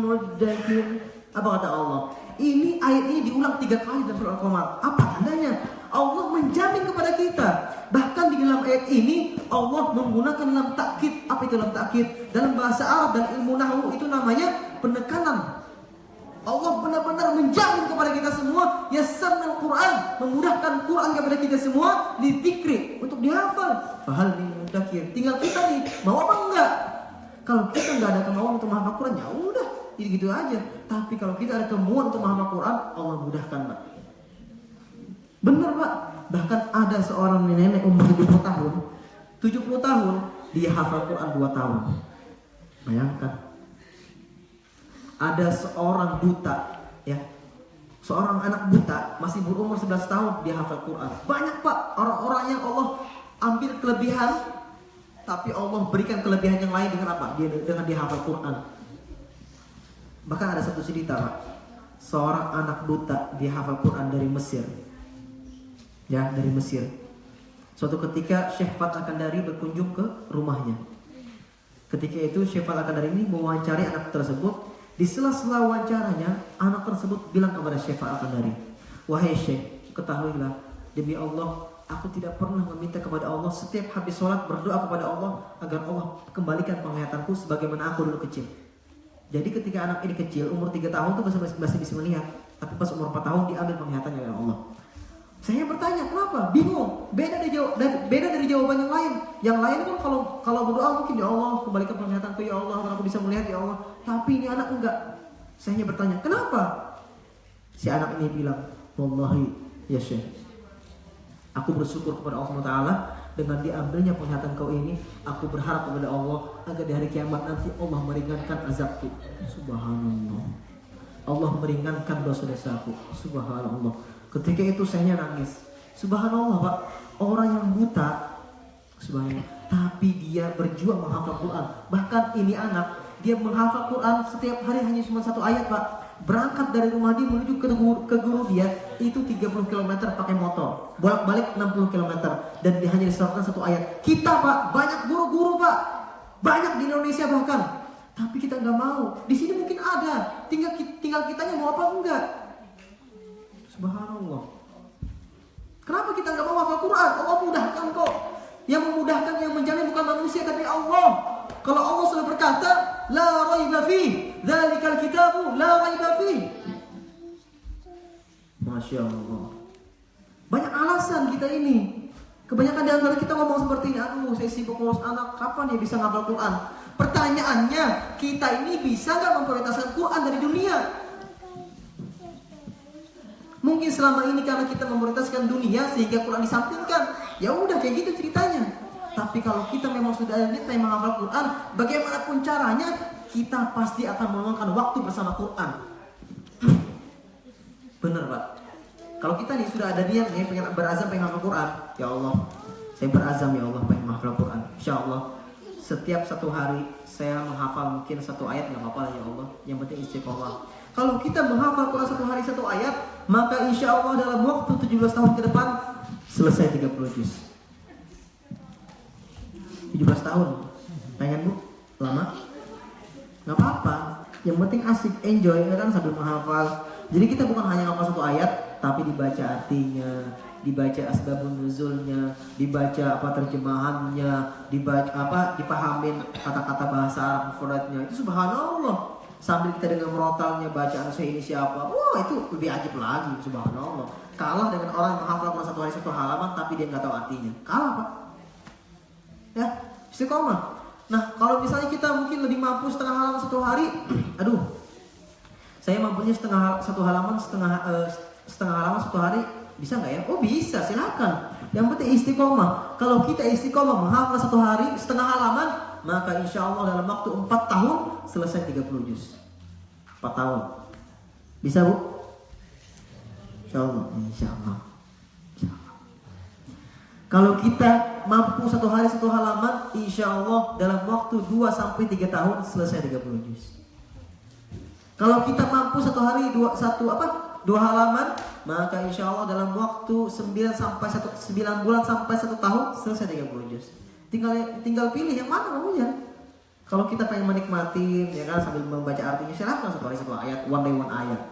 مُدَّكِرٍ. Apa kata Allah? Ini ayat ini diulang 3 kali dalam surat Al-Qamar. Apa tandanya? Allah menjamin kepada kita. Bahkan di dalam ayat ini Allah menggunakan lam takkid. Apa itu lam takkid? Dalam bahasa Arab dan ilmu nahwu itu namanya penekanan. Allah benar-benar menjamin kepada kita semua, yassarnal Quran, memudahkan Quran kepada kita semua, dizikri, untuk dihafal. Fahal min mudzakir. Tinggal kita nih, mau apa enggak? Kalau kita enggak ada kemauan untuk menghafal Quran, ya udah, gitu aja. Tapi kalau kita ada kemauan untuk menghafal Quran, Allah mudahkan, Pak. Benar, Pak. Bahkan ada seorang nenek umur 70 tahun, dia hafal Quran 2 tahun. Bayangkan. Ada seorang buta, ya, seorang anak buta masih berumur 11 tahun dia hafal Quran. Banyak Pak orang-orang yang Allah ambil kelebihan, tapi Allah berikan kelebihan yang lain dengan apa? Dengan dia hafal Quran. Bahkan ada satu cerita Pak, seorang anak buta dia hafal Quran dari Mesir, ya dari Mesir. Suatu ketika Syekh Fat Al-Kandari berkunjung ke rumahnya. Ketika itu Syekh Fat Al-Kandari ini mewawancari anak tersebut. Di sela-sela wawancaranya, anak tersebut bilang kepada Syekh Al-Kandari, "Wahai Syekh, ketahuilah, demi Allah, aku tidak pernah meminta kepada Allah setiap habis sholat berdoa kepada Allah agar Allah kembalikan penglihatanku sebagaimana aku dulu kecil." Jadi ketika anak ini kecil, umur 3 tahun tuh masih bisa melihat, tapi pas umur 4 tahun diambil penglihatannya oleh Allah. Saya bertanya, kenapa? Bingung. Beda dari jawaban yang lain. Yang lain kan kalau berdoa mungkin, ya Allah kembalikan penglihatanku, ya Allah agar aku bisa melihat, ya Allah. Tapi ini anak enggak. Saya bertanya, kenapa? Si anak ini bilang, wallahi ya Syekh, aku bersyukur kepada Allah SWT dengan diambilnya penglihatan kau ini. Aku berharap kepada Allah agar di hari kiamat nanti Allah meringankan azabku. Subhanallah. Allah meringankan dosa-dosaku. Subhanallah. Ketika itu saya nangis. Subhanallah Pak, orang yang buta, subhanallah, tapi dia berjuang menghafal Quran. Bahkan ini anak, dia menghafal Quran setiap hari hanya cuma 1 ayat Pak. Berangkat dari rumah dia menuju ke guru dia itu 30 km pakai motor, bolak-balik 60 km, dan dia hanya diserahkan 1 ayat. Kita Pak, banyak guru-guru Pak, banyak di Indonesia bahkan, tapi kita nggak mau. Di sini mungkin ada, tinggal kitanya mau apa enggak. Subhanallah. Kenapa kita nggak mau hafal Quran? Allah mudahkan kok. Yang memudahkan, yang menjamin bukan manusia tapi Allah. Kalau Allah sudah berkata, la raiba fi, dzalikal kitabu la raiba fi. Masya Allah. Banyak alasan kita ini. Kebanyakan di antara kita ngomong seperti ini, aduh saya sibuk ngurus anak, kapan ya bisa ngapal Quran? Pertanyaannya, kita ini bisa nggak memprioritaskan Quran dari dunia? Mungkin selama ini karena kita memprioritaskan dunia sehingga Quran disampingkan. Ya udah kayak gitu ceritanya. Tapi kalau kita memang sudah ada niat yang menghafal Quran, bagaimanapun caranya kita pasti akan meluangkan waktu bersama Quran. Bener Pak. Kalau kita nih sudah ada niat nih pengen berazam pengen hafal Quran, ya Allah, saya berazam ya Allah pengen menghafal Quran. Insya Allah setiap 1 hari saya menghafal mungkin 1 ayat, nggak apa-apa ya Allah. Yang penting istiqomah. Kalau kita menghafal Quran 1 hari 1 ayat, maka insya Allah dalam waktu 17 tahun ke depan selesai 30 juz. 17 tahun. Pengen Bu? Lama? Nggak apa-apa. Yang penting asik, enjoy kan sambil menghafal. Jadi kita bukan hanya menghafal 1 ayat, tapi dibaca artinya, dibaca asbabun nuzulnya, dibaca apa terjemahannya, dipahamin kata-kata bahasa Arab mufradnya. Itu subhanallah. Sambil kita dengan merotalnya bacaan saya ini siapa, wah itu lebih ajib lagi, subhanallah. Kalah dengan orang yang menghafal Quran 1 hari 1 halaman tapi dia nggak tahu artinya. Kalah Pak. Ya, Istiqomah. Nah, kalau misalnya kita mungkin lebih mampu setengah halaman satu hari, aduh, saya mampunya setengah halaman satu hari, bisa nggak ya? Oh bisa, silakan. Yang penting istiqomah. Kalau kita istiqomah menghafal satu hari setengah halaman, maka insya Allah dalam waktu 4 tahun selesai 30 juz. 4 tahun. Bisa bu? Insya Allah. Insya Allah. Kalau kita mampu satu hari satu halaman, insya Allah dalam waktu 2-3 tahun selesai 30 juz. Kalau kita mampu satu hari 2 halaman, maka insya Allah dalam waktu 9 bulan sampai 1 tahun selesai 30 juz. Tinggal pilih yang mana maunya. Kalau kita pengen menikmati, ya kan, sambil membaca artinya, silahkan satu hari satu ayat, one day one ayat.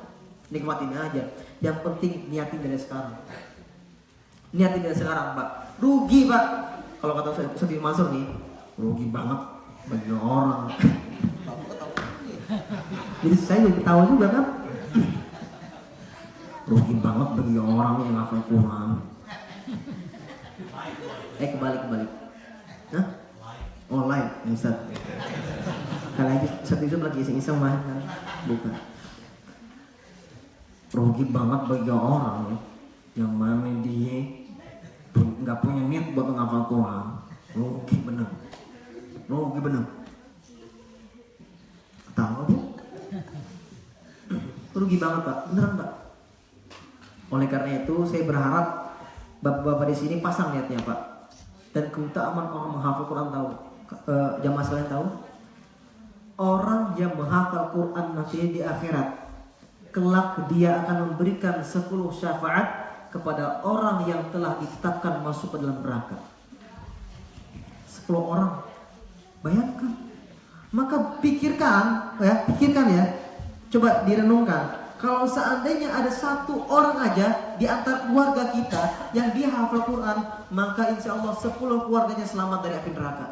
Nikmatin aja. Yang penting niatin dari sekarang. Niatin dari sekarang, Pak. Rugi, Pak. Kalau kata Ustaz Mansur nih, rugi banget bagi orang. Jadi saya jadi tahu juga kan. Rugi banget bagi orang yang hafal Quran. Kebalik. Hah? Online, Ustaz. Kali aja Ustaz itu lagi iseng-iseng main kan? Bukan. Rugi banget bagi orang yang mana dia nggak punya niat buat menghafal Quran. Rugi bener. Tahu bu? Rugi banget Pak, beneran Pak. Oleh karena itu saya berharap bapak-bapak di sini pasang niatnya Pak. Dan keutamaan orang menghafal Quran tahu. Jamaah sekalian tahu? Orang yang menghafal Quran nanti di akhirat, kelak dia akan memberikan 10 syafaat kepada orang yang telah ditetapkan masuk ke dalam neraka. 10 orang. Bayangkan. Maka pikirkan ya. Coba direnungkan. Kalau seandainya ada 1 orang aja di antara keluarga kita yang dia hafal Quran, maka insya Allah 10 keluarganya selamat dari api neraka.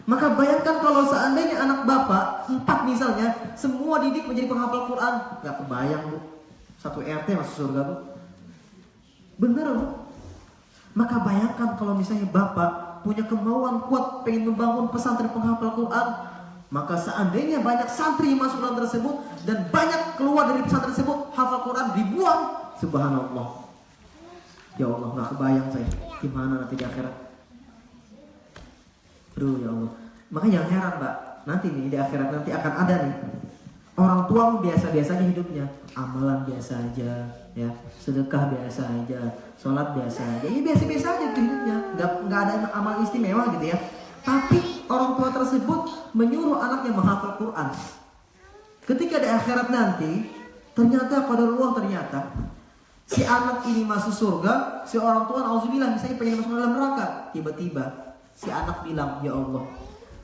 Maka bayangkan kalau seandainya anak bapak 4 misalnya, semua didik menjadi penghafal Quran, gak kebayang bu. 1 RT masuk surga bu. Bener bu. Maka bayangkan kalau misalnya bapak punya kemauan kuat pengen membangun pesantren penghafal Quran, maka seandainya banyak santri yang masuk dalam tersebut dan banyak keluar dari pesantren tersebut hafal Quran ribuan, subhanallah. Ya Allah, gak kebayang saya gimana nanti di akhirat. Aduh ya Allah. Makanya jangan heran Mbak, nanti nih di akhirat nanti akan ada nih orang tua biasa-biasa aja hidupnya, amalan biasa aja, ya, sedekah biasa aja, sholat biasa aja, ya biasa-biasa aja tuh hidupnya, nggak ada amal istimewa gitu ya. Tapi orang tua tersebut menyuruh anaknya menghafal Quran. Ketika di akhirat nanti, ternyata si anak ini masuk surga, si orang tua auzubillah misalnya pengen masuk dalam neraka, tiba-tiba si anak bilang, ya Allah,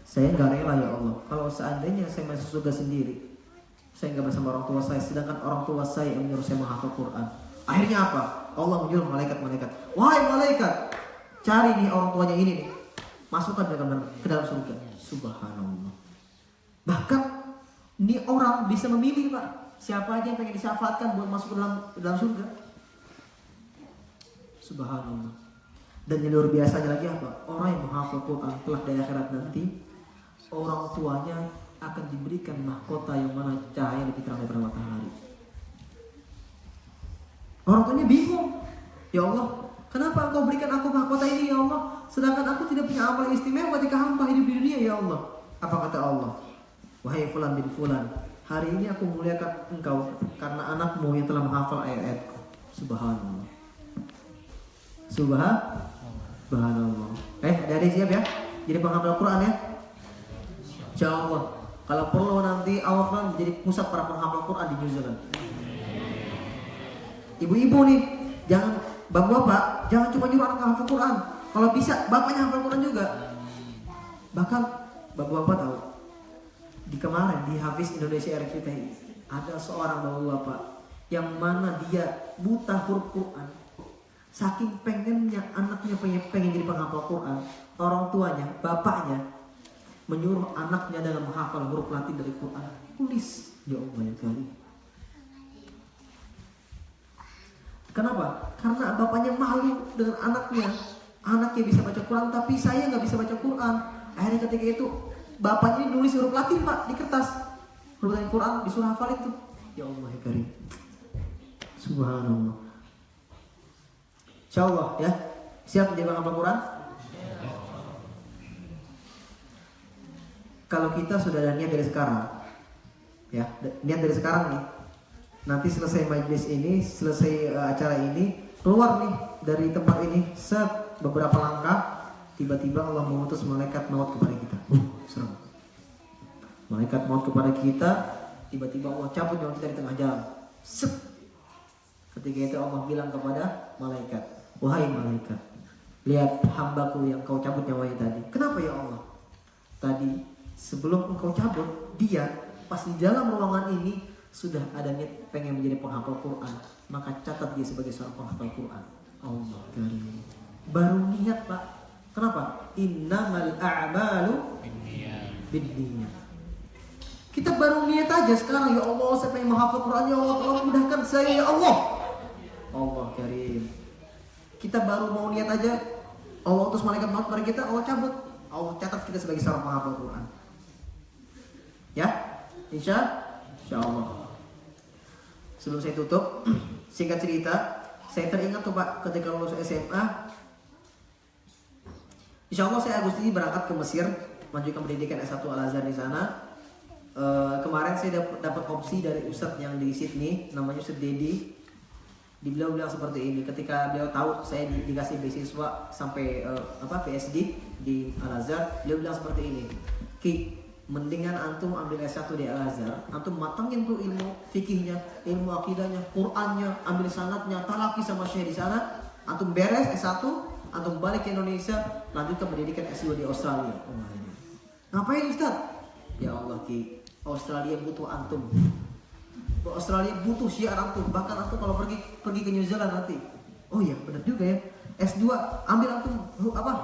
saya nggak rela ya Allah, kalau seandainya saya masuk surga sendiri, saya nggak bersama orang tua saya, sedangkan orang tua saya yang menyuruh saya menghafal Quran. Akhirnya apa? Allah menyuruh malaikat, wahai malaikat, cari nih orang tuanya ini nih, masukkan ke dalam surga. Subhanallah. Bahkan ini orang bisa memilih Pak, siapa aja yang pengen disyafaatkan buat masuk ke dalam surga. Subhanallah. Dan yang luar biasanya lagi apa? Orang yang menghafal Quran kelak di akhirat nanti, orang tuanya akan diberikan mahkota yang mana cahaya lebih terang daripada matahari. Orang tuanya bingung, ya Allah, kenapa engkau berikan aku mahkota ini ya Allah, sedangkan aku tidak punya amal istimewa ketika hamba hidup di dunia ya Allah. Apa kata Allah? Wahai fulan bin fulan, hari ini aku muliakan engkau karena anakmu yang telah menghafal ayat-ayatku. Subhanallah. Subhanallah. Adik siap ya? Jadi penghafal Quran ya? Insya Allah. Kalau perlu nanti awal menjadi pusat para penghafal Quran di New Zealand. Ibu-ibu nih, jangan, bapak-bapak, jangan cuma nyuruh anak hafal Quran. Kalau bisa, bapaknya hafal Quran juga. Bahkan bapak-bapak tahu, di kemarin di Hafiz Indonesia RCTI ada seorang bapak-bapak yang mana dia buta huruf Quran. Saking pengennya anaknya pengen jadi penghafal Quran, orang tuanya, bapaknya menyuruh anaknya dalam menghafal huruf Latin dari Quran. Tulis, ya Allah ya kali. Kenapa? Karena bapaknya malu dengan anaknya anaknya bisa baca Quran tapi saya nggak bisa baca Quran. Akhirnya ketika itu bapaknya nulis huruf Latin Pak di kertas, huruf Latin Quran disuruh hafal itu. Ya Allah ya Karim, Subhanallah. Insyaallah ya, siap menjadi penghafal Quran? Kalau kita sudah ada niat dari sekarang, ya niat dari sekarang nih, nanti selesai majelis ini, selesai acara ini, keluar nih dari tempat ini, beberapa langkah, tiba-tiba Allah mengutus malaikat maut kepada kita. Serem. Malaikat maut kepada kita, tiba-tiba Allah cabut nyawa kita di tengah jalan. Ketika itu Allah bilang kepada malaikat, wahai malaikat, lihat hambaku yang kau cabut nyawanya tadi. Kenapa ya Allah? Tadi sebelum engkau cabut, dia pas di dalam ruangan ini sudah ada niat pengen menjadi penghafal Quran, maka catat dia sebagai seorang penghafal Quran. Allah Karim. Baru niat Pak. Kenapa? Innamal a'malu binniyat. Kita baru niat aja sekarang, ya Allah saya pengen menghafal Quran, ya Allah tolong mudahkan saya ya Allah. Allah Karim. Kita baru mau niat aja, Allah utus malaikat maut kepada kita, Allah cabut. Allah catat kita sebagai seorang penghafal Quran. Ya, insya Allah. Sebelum saya tutup, singkat cerita, saya teringat tuh Pak, ketika lulus SMA, insya Allah saya Agustus ini berangkat ke Mesir, melanjutkan pendidikan S1 Al-Azhar di sana. Kemarin saya dapat opsi dari Ustadz yang di Sydney, namanya Ustadz Dedi. Beliau bilang seperti ini, ketika beliau tahu saya dikasih beasiswa sampai PhD di Al-Azhar, beliau bilang seperti ini, Ki, mendingan antum ambil S1 di Al-Azhar, antum matangin tuh ilmu fikihnya, ilmu akidahnya, Qur'annya, ambil sanadnya, talaki sama syekh di sana, antum beres S1, antum balik ke Indonesia, lanjutkan pendidikan S2 di Australia. Ngapain Ustaz? Ya Allah Ki, Australia butuh antum. Australia butuh syiar antum, bahkan antum kalau pergi ke New Zealand nanti. Oh iya, benar juga ya. S2 ambil antum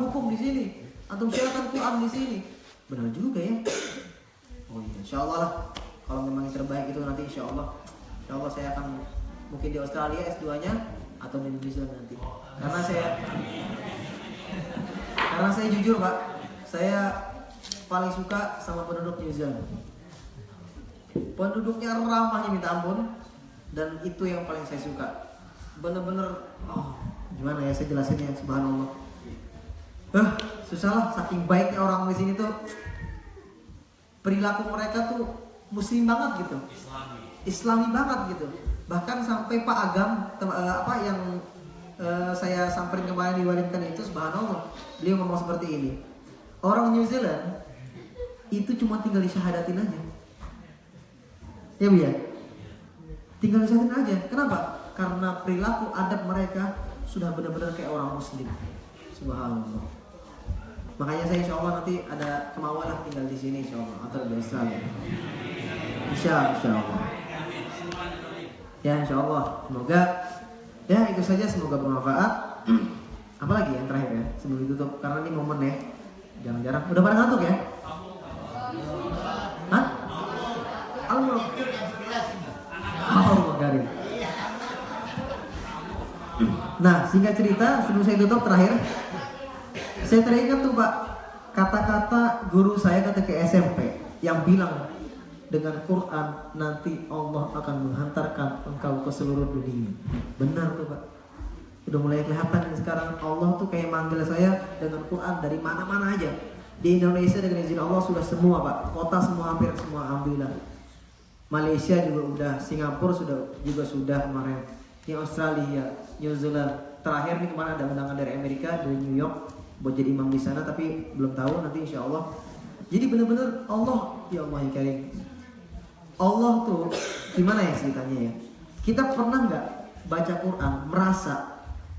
hukum di sini, antum syiarkan Quran di sini. Benar juga ya. Oh iya, insyaallah lah. Kalau memang yang terbaik itu nanti insyaallah saya akan mungkin di Australia S2-nya atau di New Zealand nanti. Karena saya jujur Pak, saya paling suka sama penduduk New Zealand. Penduduknya ramahnya minta ampun, dan itu yang paling saya suka. Bener-bener, gimana ya saya jelasinnya, subhanallah. Susah lah, saking baiknya orang di sini tuh, perilaku mereka tuh muslim banget gitu, Islami banget gitu. Bahkan sampai Pak Agam, yang saya samperin kemarin di Wellington itu, subhanallah, beliau ngomong seperti ini. Orang New Zealand itu cuma tinggal disyahadatin aja. Ya Bu ya, tinggal disyahadatin aja. Kenapa? Karena perilaku adab mereka sudah benar-benar kayak orang muslim. Subhanallah. Makanya saya insya Allah nanti ada kemauan lah tinggal di sini insya Allah, atau di Australia. Insya Allah. Ya insya Allah. Semoga ya itu saja, semoga bermanfaat. Apalagi yang terakhir ya sebelum ditutup, karena ini momen ya. Jarang-jarang. Udah pada ngantuk ya? Hah? Allah Karim. Nah, singkat cerita, sebelum saya tutup terakhir, saya teringat tuh Pak, kata-kata guru saya ketika SMP yang bilang, dengan Quran nanti Allah akan menghantarkan engkau ke seluruh dunia. Benar tuh Pak. Udah mulai kelihatan sekarang Allah tuh kayak manggil saya dengan Quran dari mana-mana aja. Di Indonesia dengan izin Allah sudah semua Pak, kota semua hampir semua alhamdulillah. Malaysia juga udah, Singapura juga sudah kemarin. Di Australia, New Zealand, terakhir nih kemarin ada undangan dari Amerika, dari New York buat jadi imam di sana, tapi belum tahu nanti insya Allah. Jadi benar-benar Allah, ya Allah ya Karim. Allah tuh gimana ya ceritanya ya? Kita pernah nggak baca Quran merasa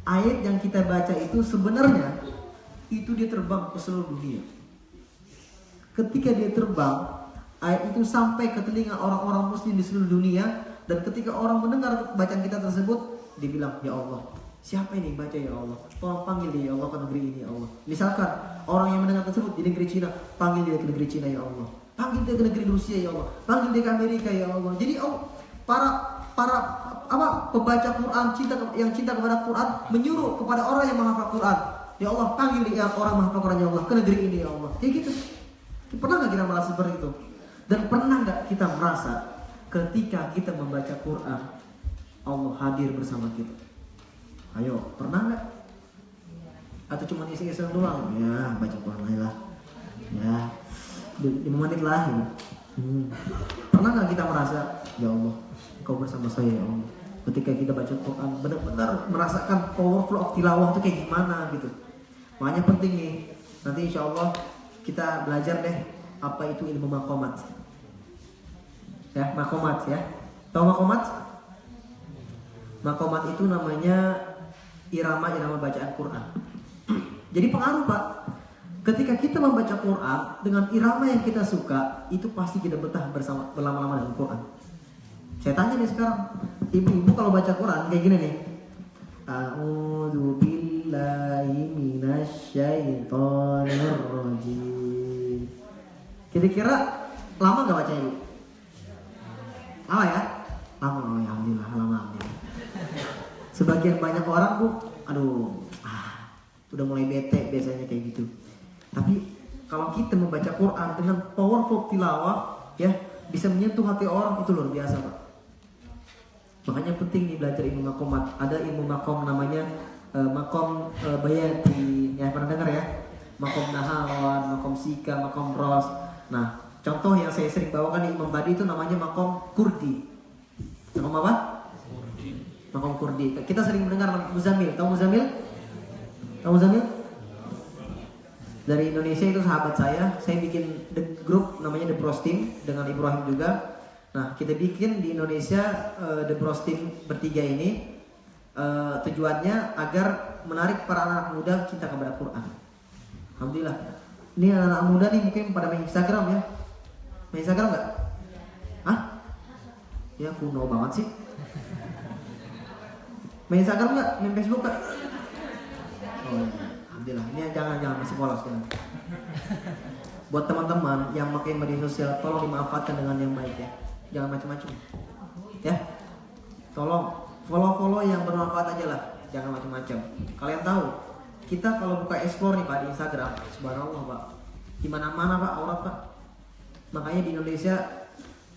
ayat yang kita baca itu sebenarnya itu dia terbang ke seluruh dunia. Ketika dia terbang, ayat itu sampai ke telinga orang-orang muslim di seluruh dunia, dan ketika orang mendengar bacaan kita tersebut, dia bilang, ya Allah, siapa ini baca ya Allah? Tolong panggil dia ya Allah ke negeri ini ya Allah. Misalkan orang yang mendengar tersebut di negeri Cina, panggil dia ke negeri Cina ya Allah. Panggil dia ke negeri Rusia ya Allah. Panggil dia ke Amerika ya Allah. Jadi para pembaca Quran yang cinta kepada Quran menyuruh kepada orang yang menghafal Quran. Ya Allah, panggil ya orang menghafal Quran ya Allah ke negeri ini ya Allah. Kayak gitu. Pernah nggak kita merasa seperti itu? Dan pernah nggak kita merasa ketika kita membaca Quran Allah hadir bersama kita? Ayo, pernah nggak? Atau cuma iseng-iseng doang? Ya, baca Quran aja lah. Ya, 5 menit lah. Ya. Pernah nggak kita merasa, ya Allah, Engkau bersama saya ya Allah. Ketika kita baca Quran, benar-benar merasakan powerful of tilawah itu kayak gimana gitu. Makanya penting nih, nanti insya Allah kita belajar deh apa itu ilmu makomat. Ya, makomat ya. Tahu makomat? Makomat itu namanya irama-irama bacaan Quran. Jadi pengaruh Pak. Ketika kita membaca Quran dengan irama yang kita suka, itu pasti kita betah berlama-lama dengan Quran. Saya tanya nih sekarang, ibu-ibu kalau baca Quran kayak gini nih. A'udzu billahi minasyaitonir rajim. Kira-kira lama gak baca ibu? Lama ya? Lama, alhamdulillah, lama. Sebagian banyak orang Bu, udah mulai bete biasanya kayak gitu. Tapi kalau kita membaca Quran dengan powerful tilawah, ya bisa menyentuh hati orang, itu luar biasa Pak. Makanya penting nih belajar ilmu makomat. Ada ilmu makom namanya makom bayati, ya pernah dengar ya? Makom nahawan, makom sika, makom ros. Nah, contoh yang saya sering bawakan di Imam Badi itu namanya makom kurdi. Makom apa? Kurdi. Makom kurdi. Kita sering mendengar Muzamil. Tahu Muzamil? Tahu Muzamil? Dari Indonesia itu sahabat saya bikin grup namanya The Bros Team dengan Ibrahim juga. Nah, kita bikin di Indonesia The Bros Team bertiga ini tujuannya agar menarik para anak muda cinta kepada Quran. Alhamdulillah. Ini anak muda nih mungkin pada main Instagram ya. Main Instagram nggak? Hah? Ya kuno banget sih. Main Instagram nggak? Main Facebook nggak? Oh, alhamdulillah. Ini jangan masih polos kan. Buat teman-teman yang pakai media sosial, tolong dimanfaatkan dengan yang baik ya. Jangan macam-macam. Ya. Tolong follow yang bermanfaat aja lah. Jangan macam-macam. Kalian tahu, kita kalau buka explore nih Pak di Instagram, subhanallah Pak. Di mana-mana Pak aurat Pak. Makanya di Indonesia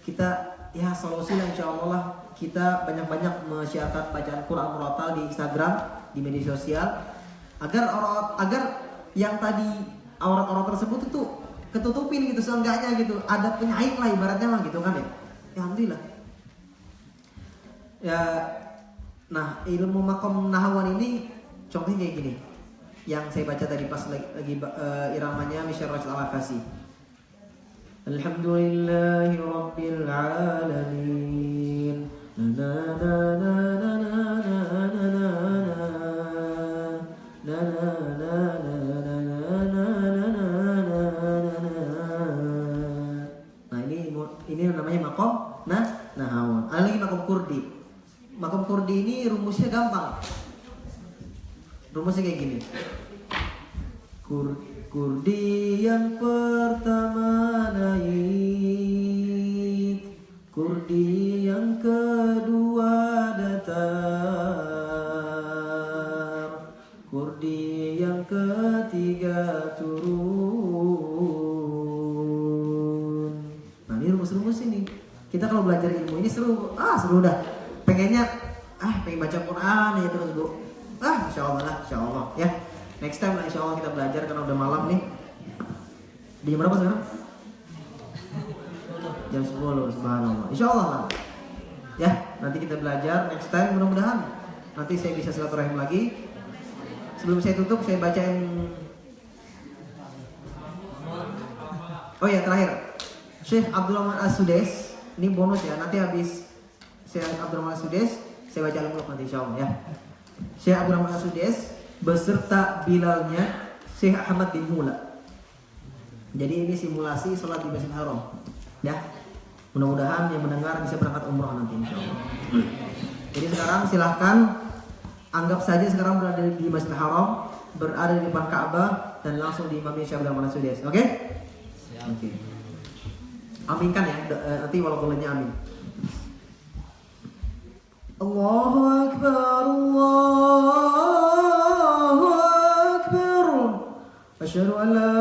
kita ya solusi lah insyaallah lah, kita banyak-banyak men-syiarkan bacaan Quran murattal di Instagram, di media sosial agar yang tadi aurat-aurat tersebut itu ketutupin gitu seenggaknya gitu. Ada penyaing lah ibaratnya lah gitu kan ya. Ya alhamdulillah. Ya, nah ilmu makom nahawan ini contohnya kayak gini. Yang saya baca tadi pas lagi iramanya Misyar Rashid Al-Afasi. Alhamdulillahi Rabbil Alamin. Na na na na na na na na na na. Ini namanya makom nahawan. Ada lagi makom kurdi. Makom kurdi ini rumusnya gampang. Rumusnya kayak gini. Kurdi yang pertama naik, kurdi yang kedua datar, kurdi yang ketiga turun. Nah ini rumus-rumus ini. Kita kalau belajar ilmu ini seru dah. Pengen baca Quran ya terus Bu. Insya Allah ya. Next time lah insya Allah kita belajar karena udah malam nih. Di jam berapa sekarang? Jam 10, subhanallah. Insya Allah lah. Ya, nanti kita belajar next time mudah-mudahan. Nanti saya bisa silaturahim lagi. Sebelum saya tutup saya bacain. Oh ya terakhir, Syekh Abdul Rahman As-Sudais. Ini bonus ya. Nanti habis Syekh Abdul Rahman As-Sudais saya baca al-mulk nanti insya Allah ya. Syekh Abdul Rahman As-Sudais beserta bilalnya Syekh Ahmad bin Mula. Jadi ini simulasi sholat di Masjidil Haram ya. Mudah-mudahan yang mendengar bisa berangkat umroh nanti insyaallah. Jadi sekarang silahkan anggap saja sekarang berada di Masjidil Haram, berada di depan Ka'bah dan langsung diimami Syekh Abdul Rahman As-Sudais. Oke? Oke. Aminkan ya, nanti walaupun amin. Allahu Akbar, Allahu Akbar. أشهد أن لا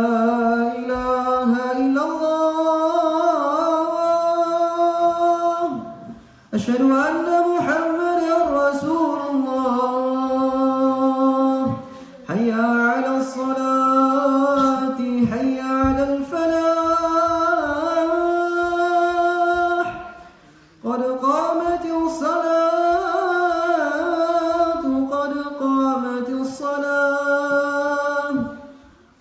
إله إلا الله أشهد أن محمدا رسول الله حي على الصلاة حي على الفلاح قد قامت الصلاة قد قامت الصلاة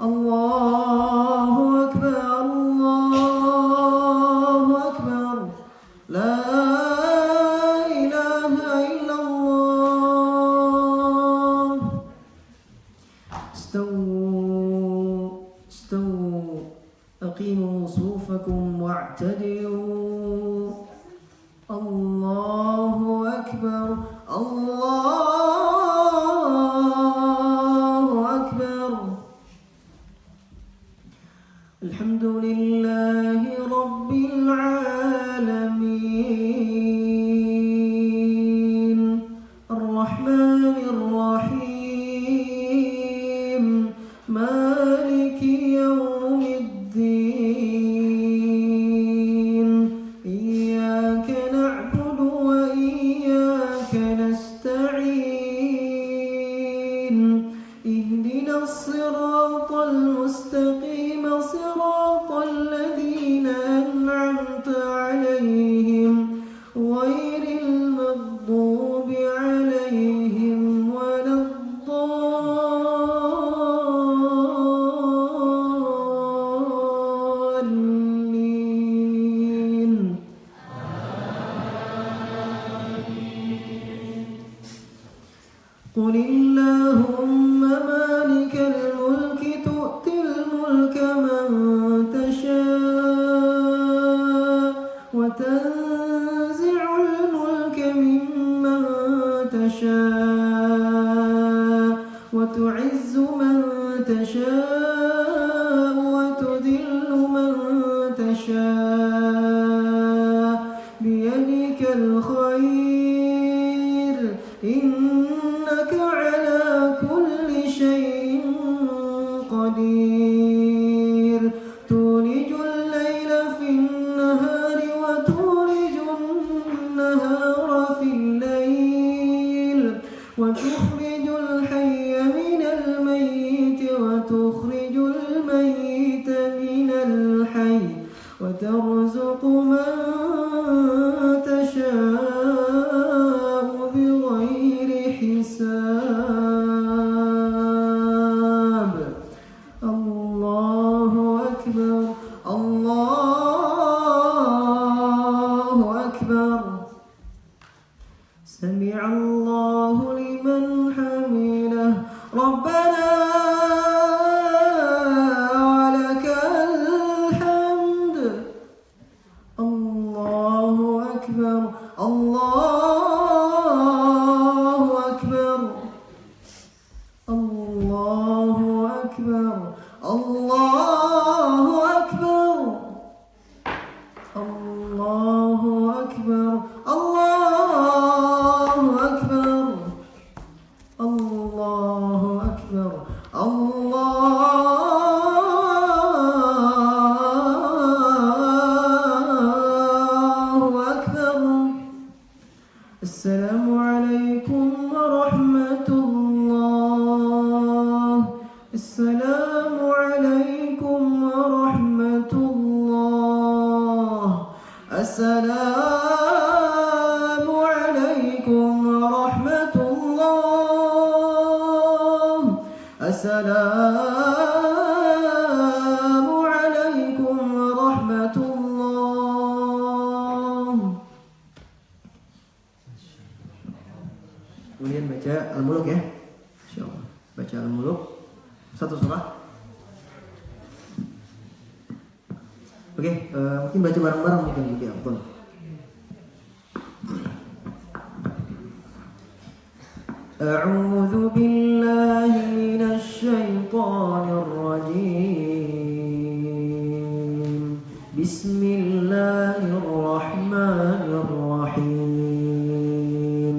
الله أكبر الله أكبر لا إله إلا الله استووا استووا أقيموا صفوفكم واعتدلوا الله أكبر الله أكبر الحمد لله رب العالمين الرحمن الرحيم مالك يوم الدين إياك نعبد وإياك نستعين اهدنا الصراط المستقيم صراط الذين أنعمت عليهم غير المغضوب عليهم ولا الضالين قل اللهم مالك الملك تؤتي الملك من تشاء وتنزع الملك ممن تشاء وتعز من تشاء وتذل من تشاء بيدك الخير إنك على كل شيء قدير تولج الليل في النهار وتولج النهار في الليل وتخرج الحي من الميت وتخرج الميت من الحي وترزق من تشاء بغير حساب الله أكبر الله أكبر سمع الله لمن حمده ربنا ولك الحمد الله أكبر الله أكبر الله أكبر الله أكبر الله أكبر الله أكبر الله أكبر الله أكبر السلام عليكم ورحمة الله السلام عليكم ورحمة الله السلام عليكم ورحمة الله السلام عليكم ورحمة الله. Kemudian baca Al-Muluk ya, insyaallah. Baca Al-Muluk satu surah. Oke, mungkin baca bareng-bareng mungkin juga Abdul. أعوذ بالله من الشيطان الرجيم بسم الله الرحمن الرحيم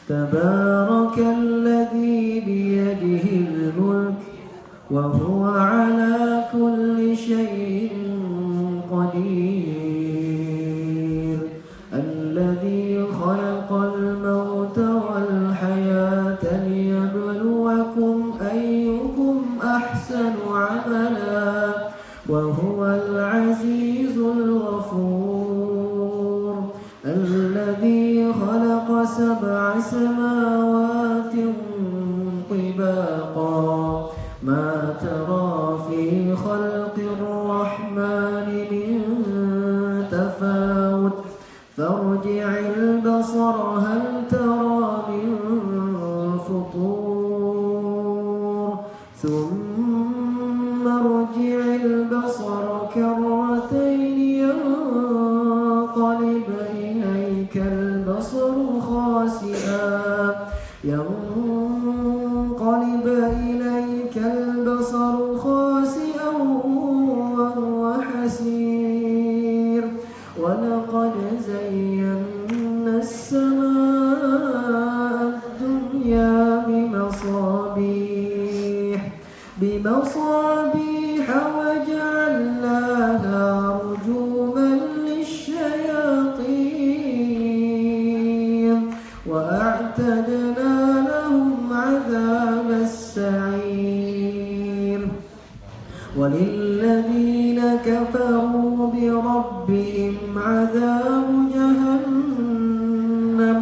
تبارك الذي بيده الملك وهو على سبع سماوات طباقا ما ترى في خلق الرحمن من تفاوت فارجع البصر هل ترى من فطور ثم ارجع البصر كرتين ينقلب إليك البصر خاسئا وهو حسير ولقد زينا السماء الدنيا بمصابيح وجعلناها رجوما للشياطين وأعتدنا لهم عذاب السعير وللذين كفروا بربهم عذاب جهنم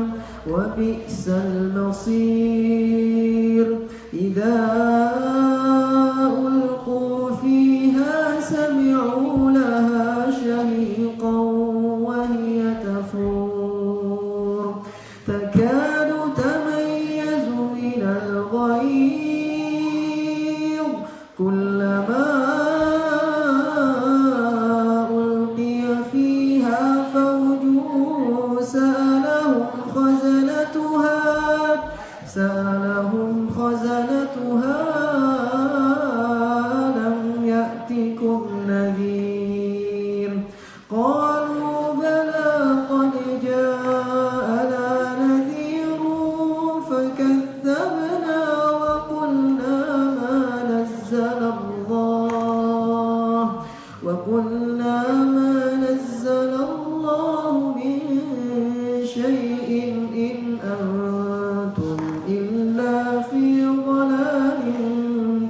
وبئس المصير إذا ألقوا فيها سمعوا لها شهيقا وهي تفور تكاد تميز من الغيظ كلما ألقي فيها فوج سألهم خزنتها لم يأتكم نذير قالوا بلى قد جاءنا نذير فكذبنا وقلنا ما نزل الله من شيء إن أنتم إلا في ضلال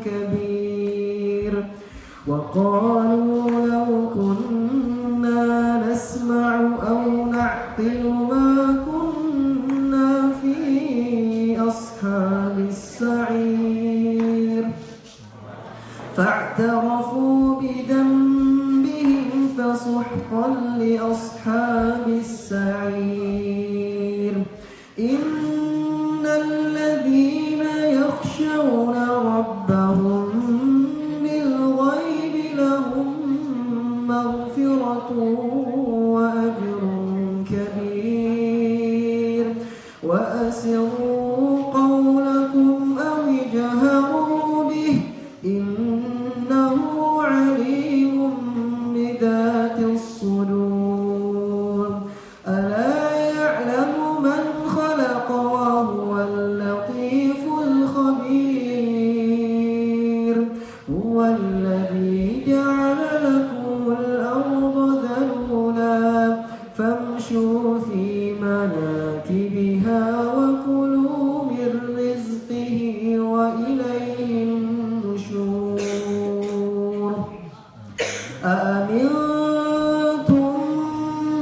كبير وقالوا لو كنا نسمع أو نعقل ما كنا في أصحاب السعير فاعترفوا بذنبهم فسحقا لأصحاب السعير إن الذين يخشون ربهم بالغيب لهم مغفرة وأجر كبير وأسروا قولكم أو اجهروا به إنه عليم بذات الصدور ألا يعلم من خلق وهو اللطيف الخبير هو الذي جعل لكم الأرض ذلولا فامشوا في مناكبها وكلوا من رزقه وإليه النشور أأمنتم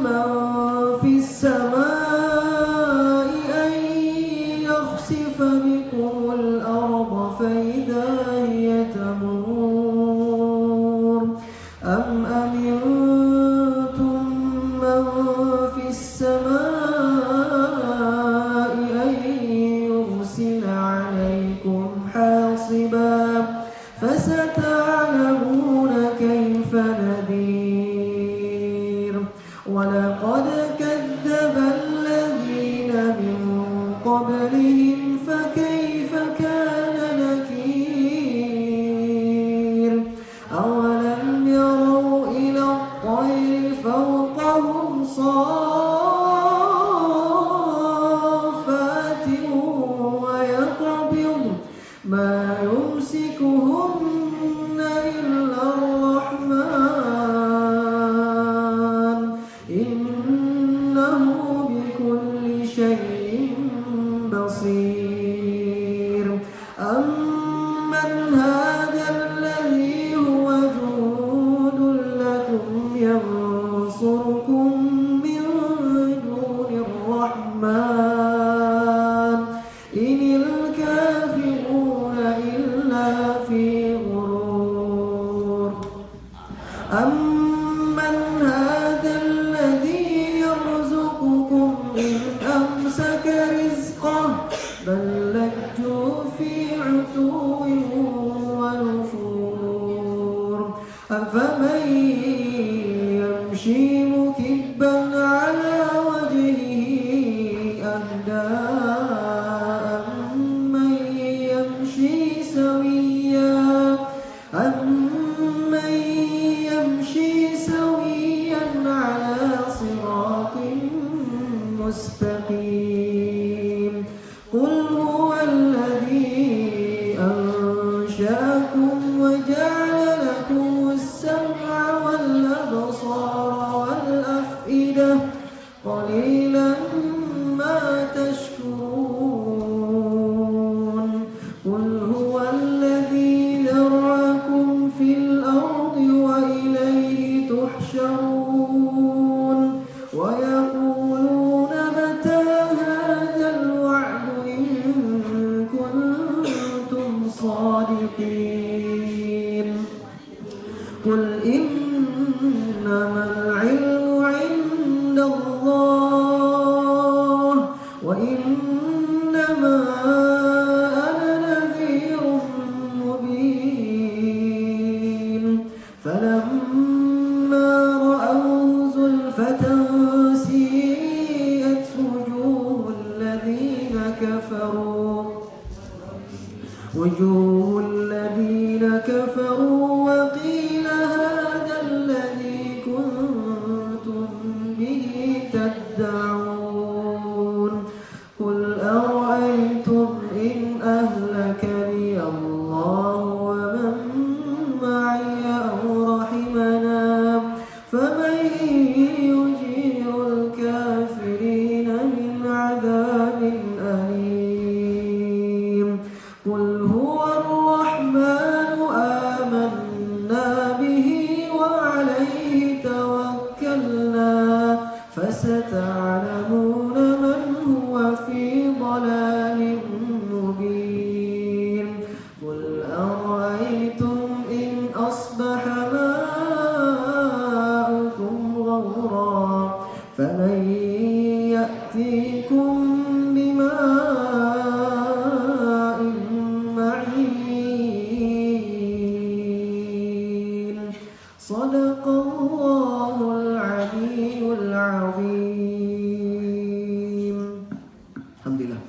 من في السماء أن يخسف بكم الأرض فإذا هي تمور أم أمنتم من في السماء أن يرسل عليكم حاصبا فستعلمون كيف نذير ولقد كذب الذين من قبلهم فكيف كان نكير أولم يروا إلى الطير فوقهم صافات ويقبض ما يمسكهن إلا الرحمن إنه بكل شيء بصير بل لجوا في عتو ونفور أفمن يمشي مكبا على وجهه أهدى أمن يمشي سويا على صراط مستقيم قل هو الذي أنشأكم وجعل لكم السمع والأبصار والأفئدة قليلا ما تشكرون قل هو الذي ذرأكم في الأرض وإليه تحشرون ويقولون متى هذا الوعد إن كنتم صادقين قل إنما العلم عند الله وإنما أنا نذير مبين فلما رأوه زلفة سيئت وجوه الذين كفروا وقيل هذا الذي كنتم به تدعون قل أرأيتم إن أهلكني الله ومن معي أو رحمنا فمن يجير الكافرين من عذاب أليم قل هو الرحمن آمنا به وعليه توكلنا فستعلمون من هو في ضلال مبين قل أرأيتم إن أصبح ماؤكم غورا فمن يأتيكم بماء معين صدق الله العلي العظيم. Alhamdulillah.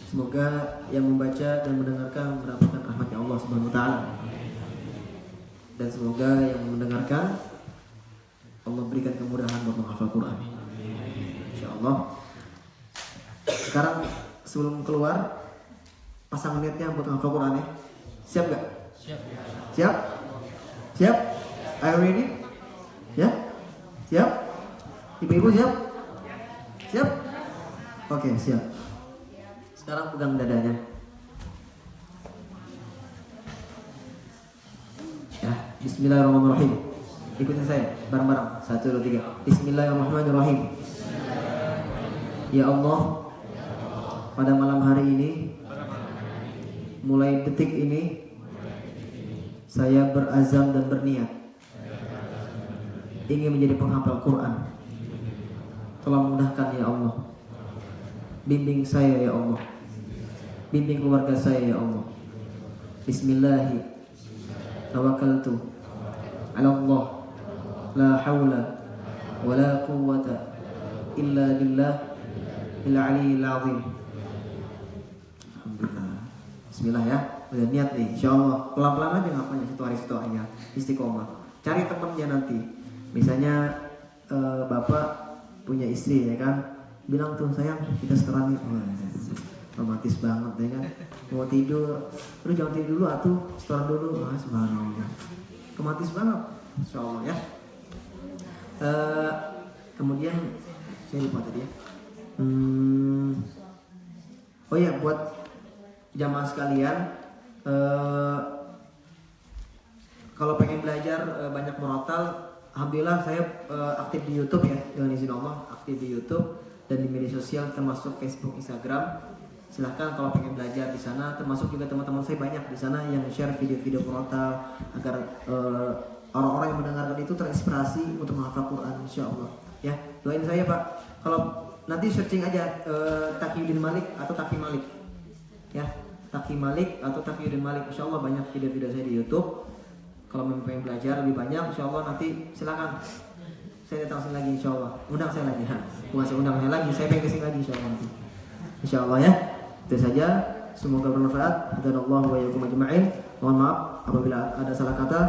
Semoga yang membaca dan mendengarkan mendapatkan rahmatnya Allah Subhanahu wa taala. Dan semoga yang mendengarkan Allah berikan kemudahan buat menghafal Quran. Insyaallah. Sekarang sebelum keluar pasang niatnya buat menghafal Quran ya. Siap gak? Siap. Siap? Siap? Are you ready? Ya? Siap? Ibu-ibu siap? Siap? Oke, siap. Sekarang pegang dadanya. Ya, bismillahirrahmanirrahim. Ikutin saya bareng-bareng. 1, 2, 3. Bismillahirrahmanirrahim. Ya Allah, pada malam hari ini, mulai detik ini, saya berazam dan berniat ingin menjadi penghafal Quran. Tolong mudahkan ya Allah. Bimbing saya ya Allah. Bimbing keluarga saya ya Allah. Bismillahi tawakkaltu ala Allah. La hawla wa la quwwata illa billah al-aliyyil azim. Alhamdulillah. Bismillah ya. Udah niat nih, insyaallah. Pelan-pelan aja ngapanya satu hari satu harinya. Istiqomah. Cari temennya nanti. Misalnya bapak punya istri ya kan, bilang tuh sayang kita setoran nih. Romantis banget ya kan. Mau tidur, lu jangan tidur dulu atuh, setoran dulu. Subhanallah. Romantis banget, insyaallah ya. Kemudian saya lupa tadi ya. Oh ya, buat jamaah sekalian, kalau pengen belajar banyak murotal, alhamdulillah saya aktif di YouTube ya, dengan izin Allah aktif di YouTube dan di media sosial termasuk Facebook, Instagram. Silahkan kalau pengen belajar di sana, termasuk juga teman-teman saya banyak di sana yang share video-video murotal agar orang-orang yang mendengarkan itu terinspirasi untuk menghafal Quran, insya Allah. Ya, doain saya Pak. Kalau nanti searching aja Taqiyuddin Malik atau Taqi Malik, ya, Taqi Malik atau Taqiyuddin Malik. Insyaallah banyak video-video saya di YouTube. Kalau pengen belajar lebih banyak, insyaallah nanti silakan saya datang sini lagi insyaallah. Undang saya lagi. Bukan saya undang saya lagi, saya pengen kesini lagi insyaallah nanti. Insyaallah ya. Itu saja. Semoga bermanfaat. Hadanallahu wa iyyakum ajma'in. Mohon maaf apabila ada salah kata.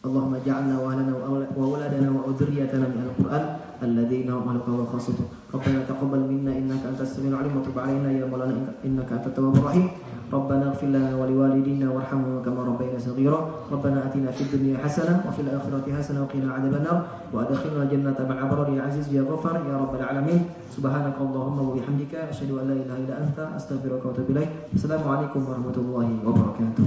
Allahumma ja'alna wa ahlana wa auladana wa dzurriyyatana min al-Qur'an alladzina hum ahluka wa khassatuh. Rabbana taqabbal minna innaka antas samiul 'alim wa tub 'alaina ya maulana innaka antat tawwabur rahim. ربنا اغفر لنا ولوالدينا وارحمهم كما ربينا صغيرا ربنا آتنا في الدنيا حسنة وفي الآخرة حسنة وقنا عذاب النار وأدخلنا الجنة مع الأبرار يا عزيز يا غفار يا رب العالمين سبحانك اللهم وبحمدك أشهد أن لا إله إلا أنت أستغفرك وأتوب إليك السلام عليكم ورحمة الله وبركاته.